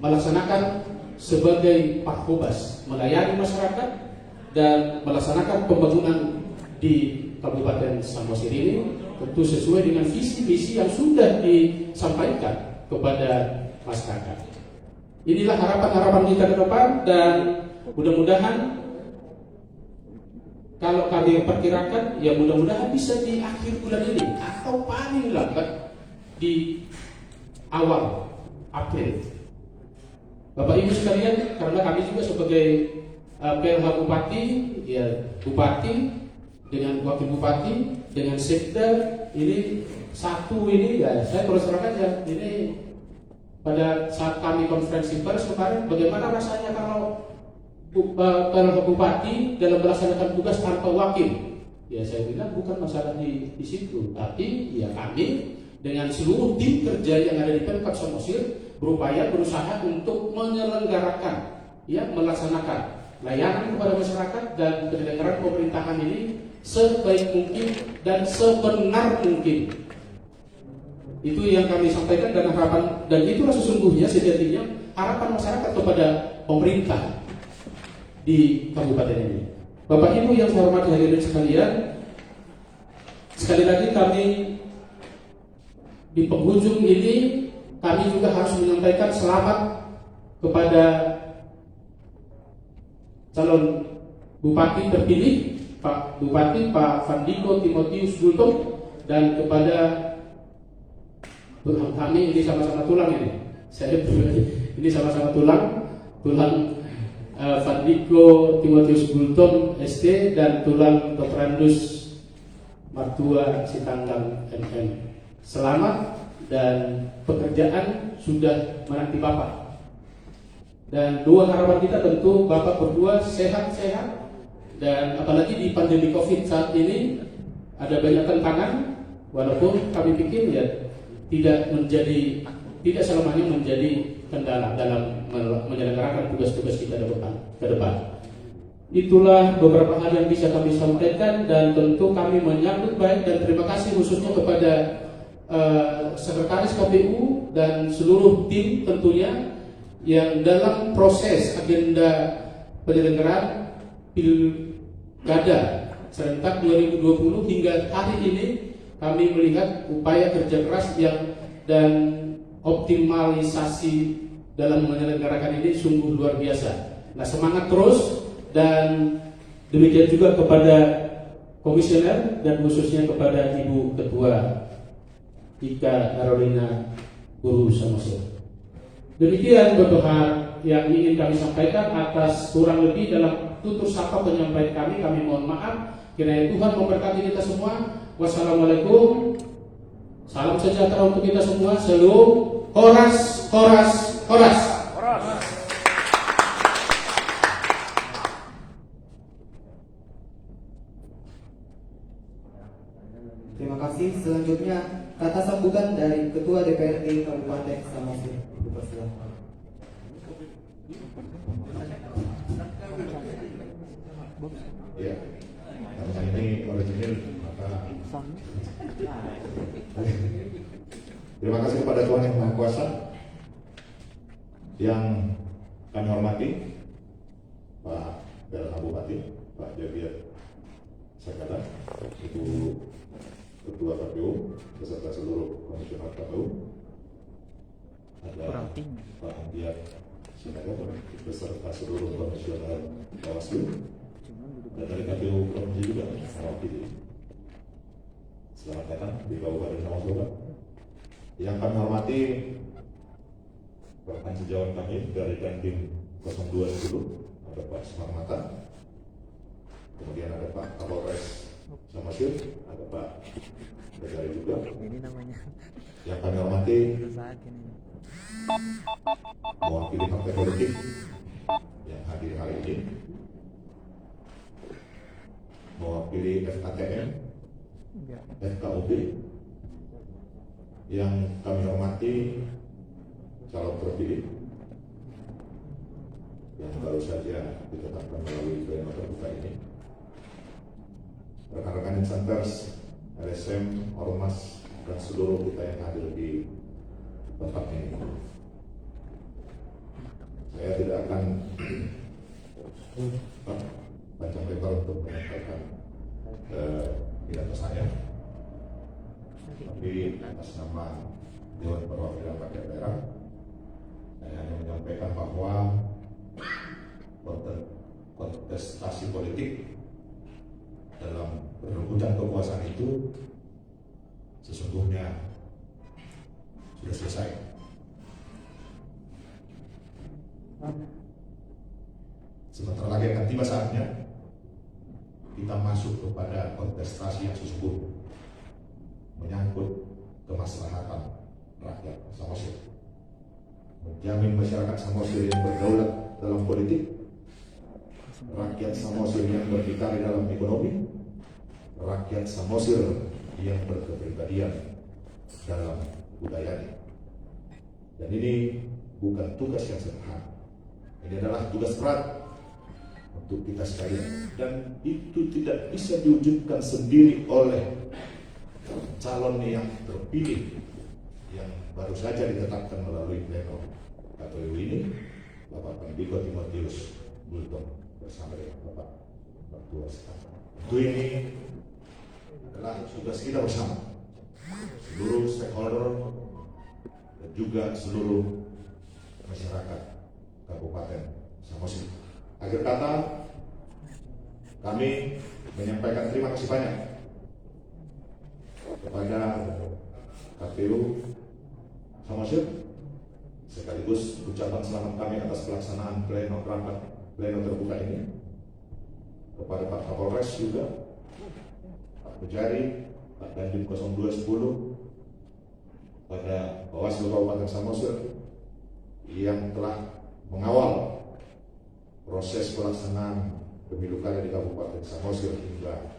melaksanakan sebagai Pakubas, melayani masyarakat dan melaksanakan pembangunan di Kabupaten Samosir ini, tentu sesuai dengan visi misi yang sudah disampaikan kepada masyarakat. Inilah harapan-harapan kita ke depan, dan mudah-mudahan kalau kami perkirakan, ya, mudah-mudahan bisa di akhir bulan ini atau paling lambat di awal April. Bapak Ibu sekalian, karena kami juga sebagai PLH Bupati, ya, Bupati dengan Wakil Bupati dengan Sekda ini satu ini, ya, saya terus terang aja, ini pada saat kami konferensi pers kemarin, bagaimana rasanya kalau Bupati dalam melaksanakan tugas tanpa wakil? Ya, saya bilang bukan masalah di situ, tapi, ya, kami dengan seluruh tim kerja yang ada di Pemkab Samosir berusaha untuk menyelenggarakan, ya, melaksanakan layanan kepada masyarakat dan penyelenggaraan pemerintahan ini sebaik mungkin dan sebenar mungkin. Itu yang kami sampaikan, dan harapan, dan itulah sesungguhnya sejatinya harapan masyarakat kepada pemerintah di kabupaten ini. Bapak Ibu yang saya hormati hadirin sekalian, sekali lagi kami di penghujung ini, kami juga harus menyampaikan selamat kepada calon Bupati terpilih, Pak Bupati Pak Fandiko Timotius Gultom, dan kepada Tuhan kami ini sama-sama tulang ini. Saya ini sama-sama tulang Fandiko Timotius Gultom SD dan tulang Dr. Andus Martua Sitanggang MM. Selamat, dan pekerjaan sudah menanti Bapak. Dan dua harapan kita tentu Bapak berdua sehat-sehat, dan apalagi di pandemi COVID saat ini ada banyak tantangan, walaupun kami pikir, ya, tidak selamanya menjadi kendala dalam menyelenggarakan tugas-tugas kita ke depan. Itulah beberapa hal yang bisa kami sampaikan, dan tentu kami menyambut baik dan terima kasih khususnya kepada Sekretaris KPU dan seluruh tim tentunya yang dalam proses agenda penyelenggaraan Pilkada serentak 2020 hingga hari ini, kami melihat upaya kerja keras dan optimalisasi dalam menyelenggarakan ini sungguh luar biasa. Nah, semangat terus, dan demikian juga kepada komisioner dan khususnya kepada Ibu Ketua Ika Carolina Guru Samosir. Demikian beberapa hal yang ingin kami sampaikan. Atas kurang lebih dalam tutur sapa penyampaian kami mohon maaf. Kiranya Tuhan memberkati kita semua. Wassalamualaikum. Salam sejahtera untuk kita semua. Shalom. Horas, horas, horas. selanjutnya kata sambutan dari Ketua DPRD Kabupaten Samosir. Dipersilakan. Ya, karena ini original maka terima kasih kepada Tuhan Yang Maha Kuasa yang kami hormati Pak PLH Bupati, Pak Javier Sakala, Ibu Ketua KPU beserta seluruh komisioner KPU, ada Pak Andiat Sinaga beserta seluruh komisioner Bawaslu, dan dari KPU Provinsi juga mewakili. Selamat datang di Kabupaten Samosir. Yang kami hormati rekan sejawat kami dari Dandim 0210, ada Pak Sumarmata, kemudian ada Pak Kapolres Samosir, ada Pak Begari juga. Ini namanya Yang kami hormati sakit ini. mewakili partai politik yang hadir hari ini, mewakili FKTM, FKUB, yang kami hormati calon terpilih yang baru saja ditetapkan melalui pleno terbuka ini, rekan-rekan insan pers, LSM, Ormas, dan seluruh kita yang hadir di tempat ini. Saya tidak akan panjang lebar untuk menyampaikan pidato saya, tapi atas nama Dewan Perwakilan Rakyat Daerah, saya hanya menyampaikan bahwa kontestasi politik dalam perebutan kekuasaan itu sesungguhnya sudah selesai. Sebentar lagi akan tiba saatnya kita masuk kepada kontestasi yang sesungguhnya, menyangkut kemaslahatan rakyat Samosir, menjamin masyarakat Samosir yang berdaulat dalam politik, rakyat Samosir yang berdikari dalam ekonomi, rakyat Samosir yang berkepribadian dalam budayanya. Dan ini bukan tugas yang sederhana. Ini adalah tugas berat untuk kita sekalian, dan itu tidak bisa diwujudkan sendiri oleh calon yang terpilih yang baru saja ditetapkan melalui pleno KPU ini, Bapak Pendiko Timotius Bultong bersama dengan Bapak Mertua sekarang. Tentu ini adalah tugas kita bersama, seluruh stakeholder dan juga seluruh masyarakat Kabupaten Samosir. Akhir kata, kami menyampaikan terima kasih banyak kepada KPU Samosir, sekaligus ucapan selamat kami atas pelaksanaan pleno terbuka ini, kepada Pak Kapolres juga, Pak Bejari, Pak Dandim 0210, pada Bawaslu Kabupaten Samosir yang telah mengawal proses pelaksanaan pemilu kada di Kabupaten Samosir hingga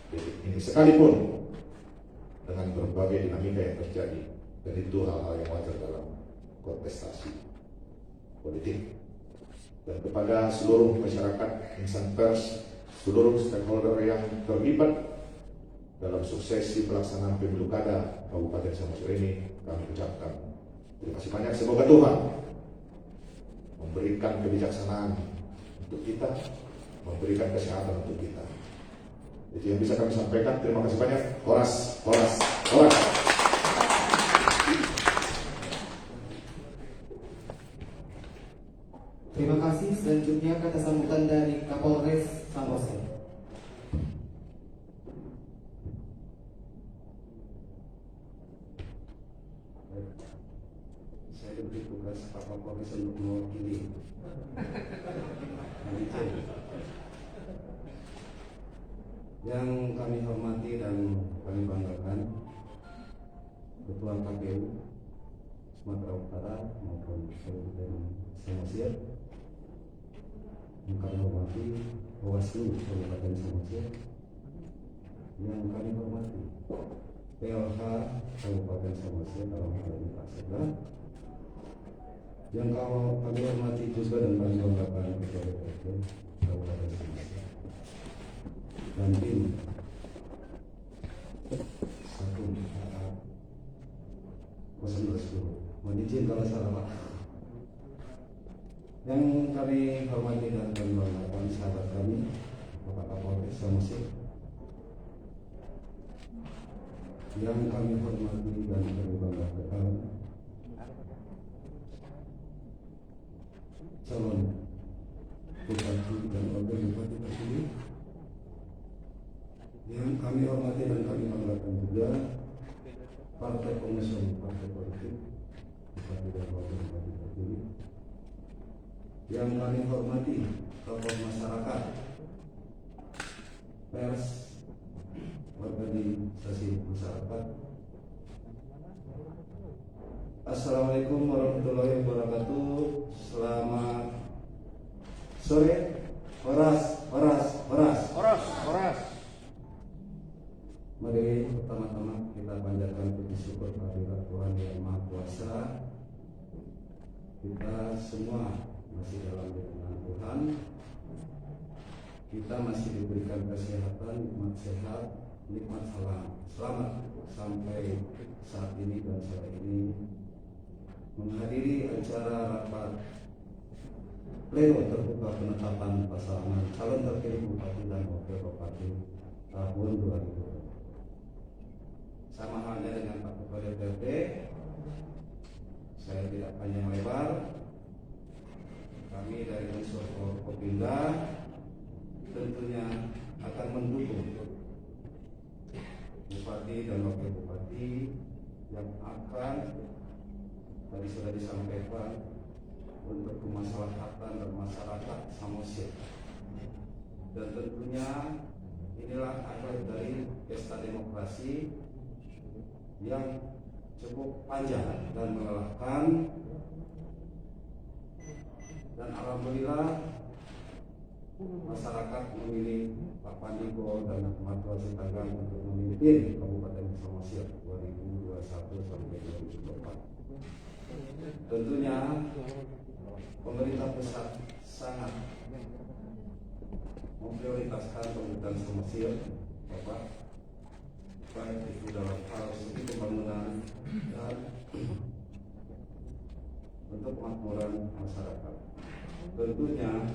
detik ini, sekalipun dengan berbagai dinamika yang terjadi, dan itu hal-hal yang wajar dalam kontestasi politik. Dan kepada seluruh masyarakat, insan pers, seluruh stakeholder yang terlibat dalam suksesi pelaksanaan pemilu kada Kabupaten Samosir ini, kami ucapkan terima kasih banyak. Semoga Tuhan memberikan kebijaksanaan untuk kita, memberikan kesehatan untuk kita. Itu yang bisa kami sampaikan. Terima kasih banyak. Horas, horas, horas. Terima kasih. Selanjutnya kata sambutan dari Kapolres Samosir. Saya diberi tugas Pak Kapolres untuk mewakili. Yang kami hormati dan kami banggakan, Ketua KPU Sumatera Utara maupun Kabupaten Samosir, yang kami hormati Bawaslu Kabupaten Samosir, yang kami hormati PLH Kabupaten Samosir dalam hal ini Pak Sekda, yang kami hormati juga dan kami banggakan Ketua DPRD Kabupaten Samosir dan tim satu mohon izin kalau salah Pak. Yang kami hormati dan kami banggakan sahabat kami Bapak Kapolres Samosir, yang kami hormati dan kami banggakan calon bupati dan wakil bupati terpilih, yang kami hormati dan kami banggakan juga partai pengusung partai politik bupati dan wakil bupati terpilih, yang kami hormati tokoh masyarakat, pers, organisasi masyarakat. Assalamualaikum warahmatullahi wabarakatuh. Selamat sore. Horas. Mari pertama-tama kita panjatkan puji syukur kehadirat Tuhan Yang Maha Kuasa. Kita semua masih dalam lindungan Tuhan. Kita masih diberikan kesehatan, nikmat sehat, nikmat selamat sampai saat ini dan sore ini menghadiri acara rapat pleno terbuka penetapan pasangan calon terpilih bupati dan wakil bupati tahun 2020. Sama halnya dengan Pak Ketua DPRD, saya tidak panjang lebar. Kami dari unsur Forkopimda tentunya akan mendukung bupati dan wakil bupati yang akan tadi sudah disampaikan untuk kemaslahatan dan masyarakat Samosir. Dan tentunya inilah akhir dari pesta demokrasi yang cukup panjang dan melelahkan, dan alhamdulillah masyarakat memilih Pak Pandiko dan Ahmad Sitagang untuk memimpin Kabupaten Samosir 2021 sampai 2024. Tentunya pemerintah pusat sangat memprioritaskan Kabupaten Samosir, Bapak, baik itu dalam hal segi pembangunan dan untuk kemakmuran masyarakat. Tentunya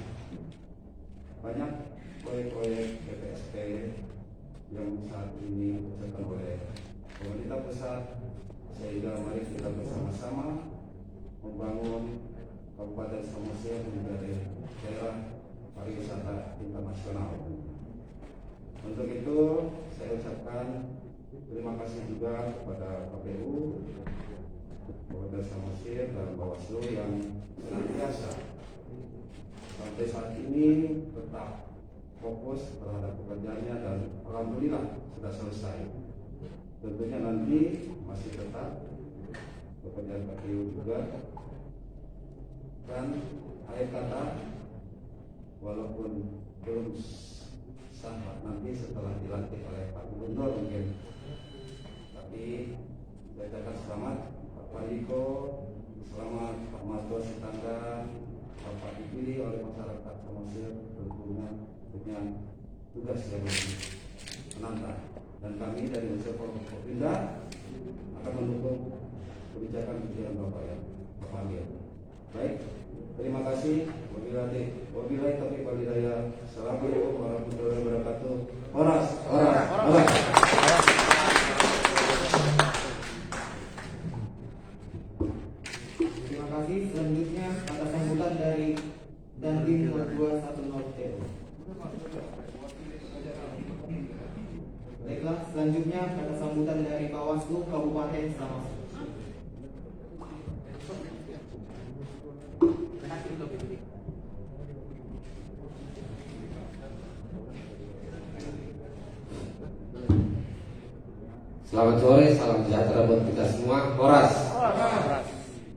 banyak proyek-proyek PPSP yang saat ini dikerjakan oleh pemerintah pusat, sehingga mari kita bersama-sama membangun Kabupaten Samosir menjadi daerah pariwisata internasional. Untuk itu saya ucapkan terima kasih juga kepada KPU Kabupaten Samosir dan Bawaslu yang senantiasa sampai saat ini tetap fokus terhadap pekerjaannya dan alhamdulillah sudah selesai. Tentunya nanti masih tetap pekerjaan KPU juga, dan akhir kata walaupun belum sah nanti setelah dilantik oleh Pak Gubernur mungkin, tapi saya ucapkan selamat Pak Pandiko, selamat Pak Margo Sitanggang, Bapak dipilih oleh masyarakat Samosir tentunya dengan tugas yang lebih menantang, dan kami dari unsur Forkopimda akan mendukung kebijakan Bapak yang Bapak ambil. Baik, terima kasih. Wabillahi taufiq wal hidayah. Assalamualaikum warahmatullahi wabarakatuh. Horas. Terima kasih. Selanjutnya atas sambutan dari Dandim 210 TU. Baiklah, selanjutnya atas sambutan dari Bawaslu Kabupaten Samosir. Selamat sore, salam sejahtera buat kita semua. Horas.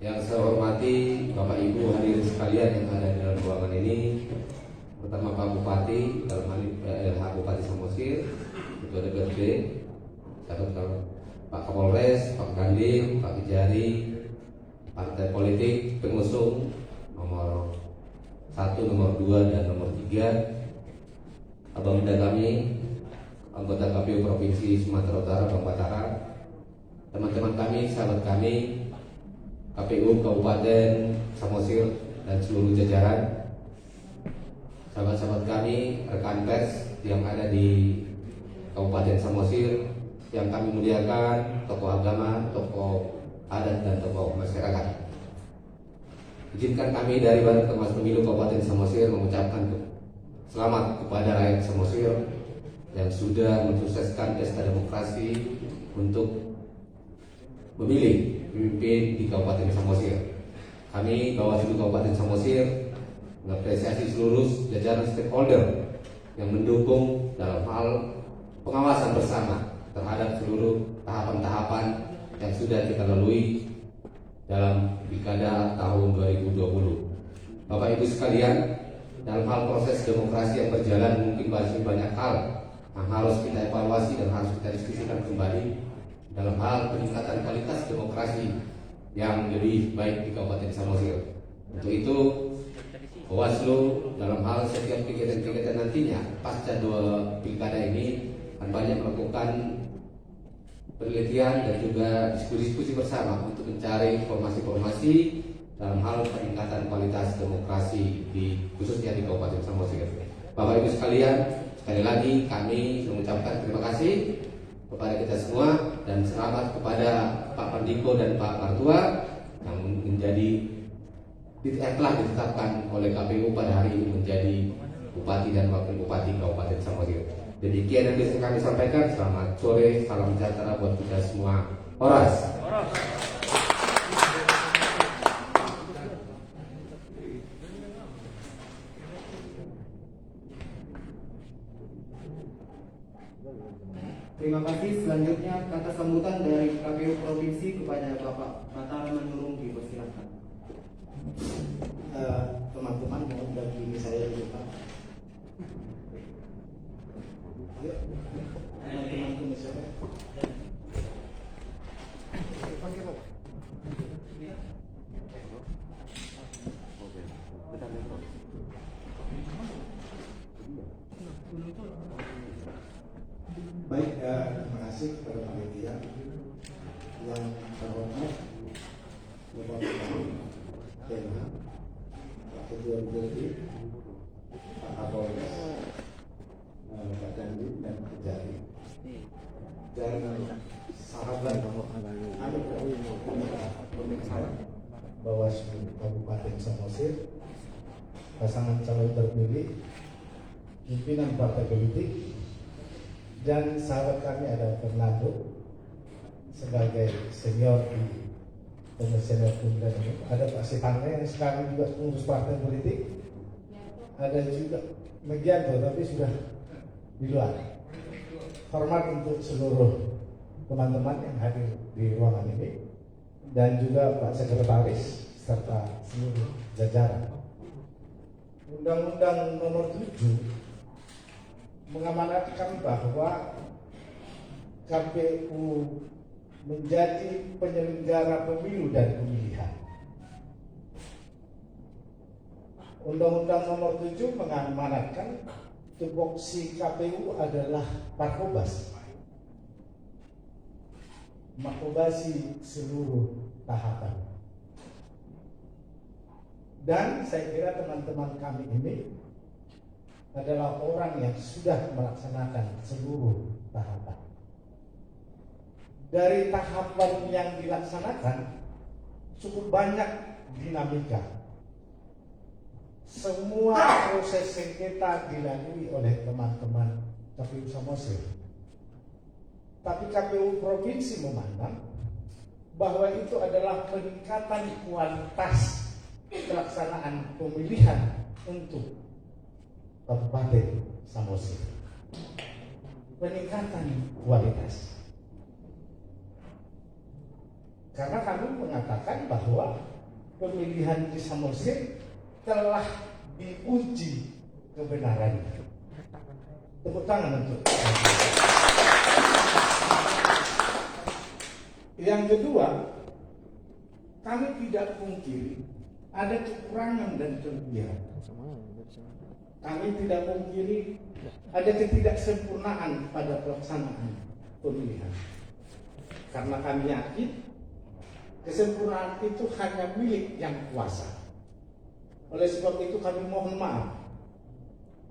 Yang saya hormati Bapak Ibu hadirin sekalian yang ada di dalam ruangan ini. Pertama Pak Bupati, dalam hal ini PLH Bupati Samosir, Ketua DPRD, sahabat Pak Kapolres, Pak Kandim, Pak Kejari, partai politik pengusung nomor 1, nomor 2, dan nomor 3, abang-abang kami, anggota KPU Provinsi Sumatera Utara, Bang Batara, teman-teman kami, sahabat kami, KPU Kabupaten Samosir dan seluruh jajaran, sahabat-sahabat kami, rekan pers yang ada di Kabupaten Samosir, yang kami muliakan, tokoh agama, tokoh adat, dan tokoh masyarakat. Izinkan kami dari Badan Pengawas Pemilu Kabupaten Samosir mengucapkan selamat kepada rakyat Samosir yang sudah mensukseskan pesta demokrasi untuk memilih pemimpin di Kabupaten Samosir. Kami Bawaslu Kabupaten Samosir mengapresiasi seluruh jajaran stakeholder yang mendukung dalam hal pengawasan bersama terhadap seluruh tahapan-tahapan yang sudah kita lalui dalam pilkada tahun 2020. Bapak Ibu sekalian, dalam hal proses demokrasi yang berjalan mungkin masih banyak hal yang harus kita evaluasi dan harus kita diskusikan kembali dalam hal peningkatan kualitas demokrasi yang lebih baik di Kabupaten Samosir. Untuk itu, Bawaslu dalam hal setiap kegiatan-kegiatan nantinya pasca 2 pilkada ini akan banyak melakukan penelitian dan juga diskusi-diskusi bersama untuk mencari informasi-informasi dalam hal peningkatan kualitas demokrasi khususnya di Kabupaten Samosir. Bapak Ibu sekalian, sekali lagi kami mengucapkan terima kasih kepada kita semua dan selamat kepada Pak Pandiko dan Pak Martua yang telah ditetapkan oleh KPU pada hari ini menjadi Bupati dan Wakil Bupati Kabupaten Samosir. Demikian yang bisa kami sampaikan. Selamat sore, salam sejahtera buat kita semua. Horas. Terima kasih. Selanjutnya kata sambutan dari KPU Provinsi kepada Bapak Batara Manurung, dipersilakan. Teman-teman mohon bagi ini saya dulu Pak. Yuk, teman-teman komisioner. Baik, terima kasih kepada panitia yang terhormat Bapak Ketua Pak Ketua Bupati, Pak Kapolres, Pak Dandim dan Kejari, dan sahabat Bawaslu Kabupaten Samosir, pasangan calon terpilih, pimpinan partai politik, dan sahabat kami ada Fernando sebagai senior di Komisioner Pemilihan Umum, ada Pak Sitangga yang sekarang juga pengurus partai politik, ada juga Megianto tapi sudah di luar. Hormat untuk seluruh teman-teman yang hadir di ruangan ini dan juga Pak Sekretaris serta seluruh jajaran. Undang-Undang Nomor 7 mengamanatkan bahwa KPU menjadi penyelenggara pemilu dan pemilihan. Undang-Undang Nomor 7 mengamanatkan tupoksi KPU adalah Parkobas, makobasi seluruh tahapan. Dan saya kira teman-teman kami ini adalah orang yang sudah melaksanakan seluruh tahapan. Dari tahapan yang dilaksanakan cukup banyak dinamika. Semua proses sengketa dilalui oleh teman-teman KPU Samosir. Tapi KPU Provinsi memandang bahwa itu adalah peningkatan kualitas pelaksanaan pemilihan untuk Kabupaten Samosir. Peningkatan kualitas. Karena kami mengatakan bahwa pemilihan di Samosir telah diuji kebenarannya. Tepuk tangan untuk Yang kedua, kami tidak pungkiri ada kekurangan dan kelebihan. Kami tidak pungkiri ada ketidaksempurnaan pada pelaksanaan pemilihan. Karena kami yakin kesempurnaan itu hanya milik yang kuasa. Oleh sebab itu kami mohon maaf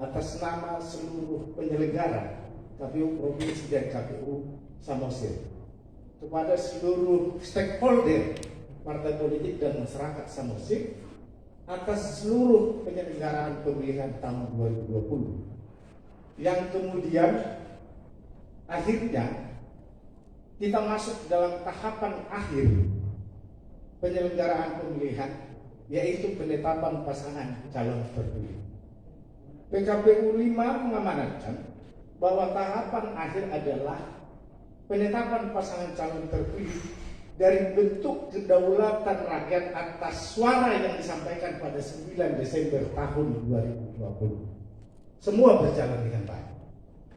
atas nama seluruh penyelenggara KPU Provinsi dan KPU Samosir, kepada seluruh stakeholder partai politik dan masyarakat Samosir atas seluruh penyelenggaraan pemilihan tahun 2020 yang kemudian akhirnya kita masuk dalam tahapan akhir penyelenggaraan pemilihan, yaitu penetapan pasangan calon terpilih. PKPU 5 mengamanatkan bahwa tahapan akhir adalah penetapan pasangan calon terpilih dari bentuk kedaulatan rakyat atas suara yang disampaikan pada 9 Desember tahun 2020. Semua berjalan dengan baik.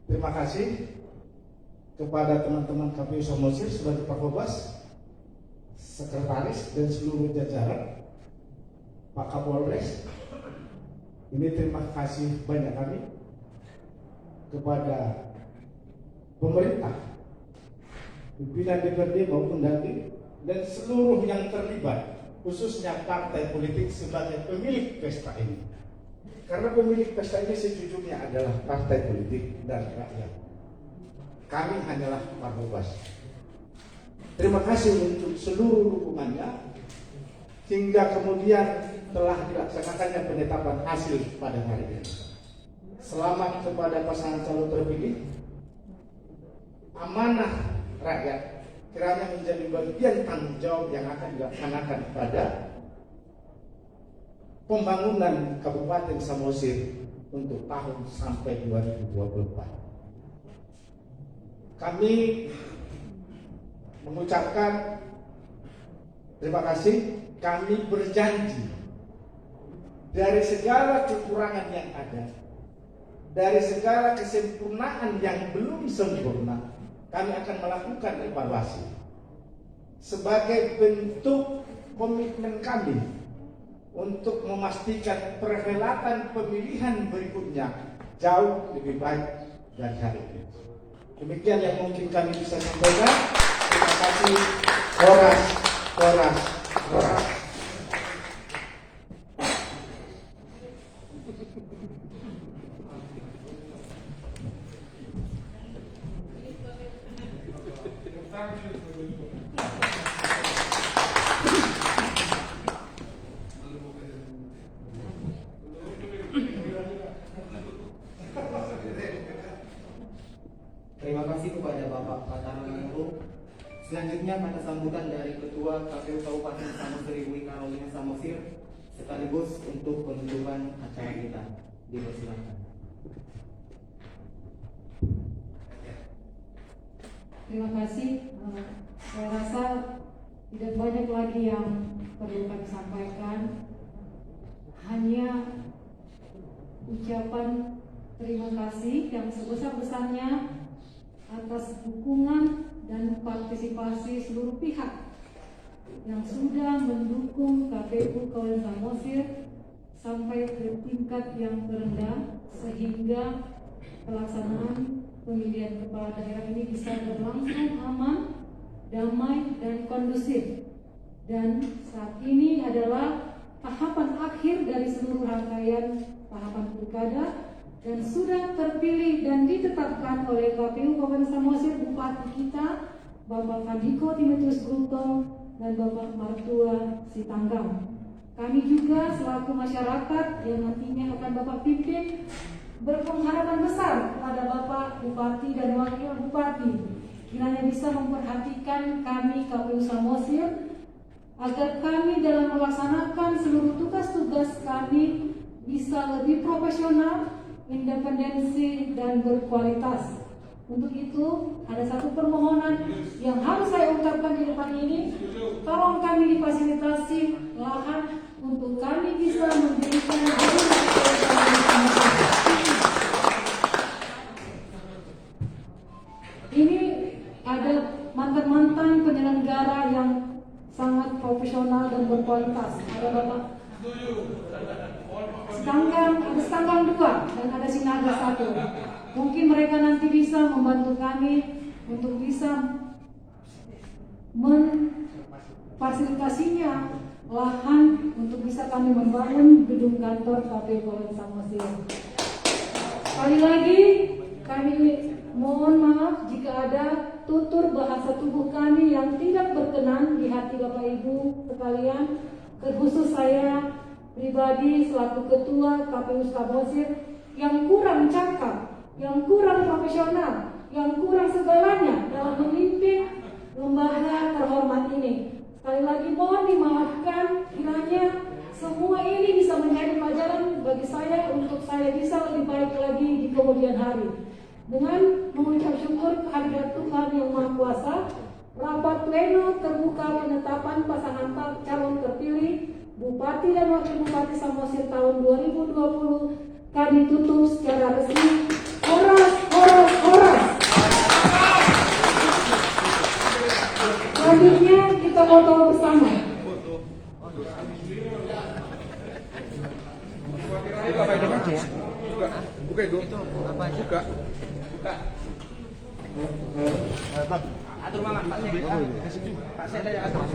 Terima kasih kepada teman-teman KPU Samosir sebagai Pakobas, Sekretaris dan seluruh jajaran, Pak Kapolres. Ini terima kasih banyak kami kepada pemerintah, pimpinan DPRD maupun Dandim, dan seluruh yang terlibat, khususnya partai politik sebagai pemilik pesta ini. Karena pemilik pesta ini sejujurnya adalah partai politik dan rakyat. Kami hanyalah Pakobas. Terima kasih untuk seluruh dukungannya hingga kemudian telah dilaksanakannya penetapan hasil pada hari ini. Selamat kepada pasangan calon terpilih. Amanah rakyat kiranya menjadi bagian tanggung jawab yang akan dilaksanakan pada pembangunan Kabupaten Samosir untuk tahun sampai 2024. Kami mengucapkan terima kasih. Kami berjanji dari segala kekurangan yang ada, dari segala kesempurnaan yang belum sempurna, kami akan melakukan evaluasi sebagai bentuk komitmen kami untuk memastikan perhelatan pemilihan berikutnya jauh lebih baik dari hari ini. Demikian yang mungkin kami bisa sampaikan. Terima kasih. Horas. Terima kasih kepada Bapak Patara Menko. Selanjutnya kata sambutan dari Ketua KPU Kabupaten Samosir Ibu Carolina Samosir sekaligus untuk penutupan acara kita. Dipersilakan. Terima kasih. Saya rasa tidak banyak lagi yang perlu kami sampaikan. Hanya ucapan terima kasih yang sebesar-besarnya atas dukungan dan partisipasi seluruh pihak yang sudah mendukung KPU Kabupaten Samosir sampai ke tingkat yang terendah sehingga pelaksanaan pemilihan kepala daerah ini bisa berlangsung aman, damai, dan kondusif. Dan saat ini adalah tahapan akhir dari seluruh rangkaian tahapan pilkada dan sudah terpilih dan ditetapkan oleh KPU Kabupaten Samosir Bupati kita Bapak Andiko Timotius Gultom dan Bapak Martua Sitanggang. Kami juga selaku masyarakat yang nantinya akan Bapak pimpin berpengharapan besar kepada Bapak Bupati dan Wakil Bupati kiranya bisa memperhatikan kami KPU Samosir agar kami dalam melaksanakan seluruh tugas-tugas kami bisa lebih profesional, independensi, dan berkualitas. Untuk itu ada satu permohonan yang harus saya ungkapkan di depan ini. Tolong kami difasilitasi lahan untuk kami bisa mendirikan ini. Ada mantan-mantan penyelenggara ada satu. Mungkin mereka nanti bisa membantu kami untuk bisa memfasilitasinya lahan untuk bisa kami membangun gedung kantor KPU Kabupaten Samosir. Sekali lagi kami mohon maaf jika ada tutur bahasa tubuh kami yang tidak berkenan di hati Bapak Ibu sekalian, terkhusus saya pribadi selaku Ketua KPU Samosir yang kurang cakap, yang kurang profesional, yang kurang segalanya dalam memimpin lembaga terhormat ini. Sekali lagi mohon dimaafkan kiranya semua ini bisa menjadi pelajaran bagi saya untuk saya bisa lebih baik lagi di kemudian hari. Dengan mengucap syukur kehadirat Tuhan Yang Maha Kuasa, rapat pleno terbuka penetapan pasangan calon terpilih Bupati dan Wakil Bupati Samosir tahun 2020 kami tutup secara resmi. Horas, horas, horas. Selanjutnya kita foto bersama. Buka itu. Buka. Atur mangan Pak Sek. Pak Sek ada atur.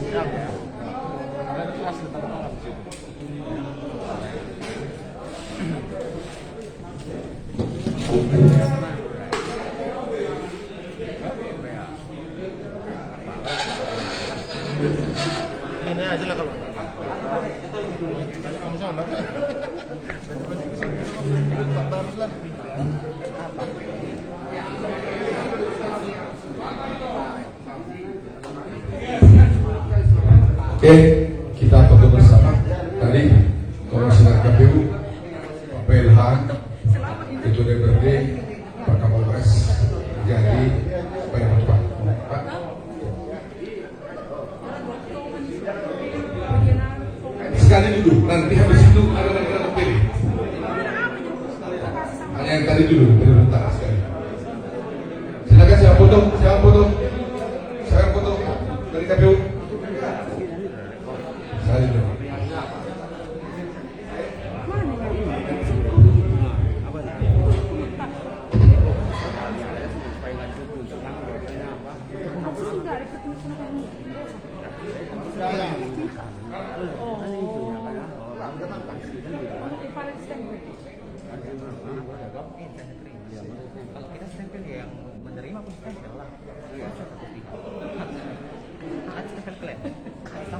Siap. Ada kelas tentang malam. Ini aja lah kalau. Kamu sama enggak? Oke, kita foto bersama. Tadi Komisioner KPU, Pak PLH, Ketua DPRD, Pak Kapolres, jadi apa yang Pak? Sekali dulu, nanti habis itu ada lagi terpilih. Hanya yang tadi dulu, bentar sekali. Silakan siapa foto dari KPU. Sekali dulu. Kalau kita stempel ya yang menerima pun stempel lah. Stempel klaim.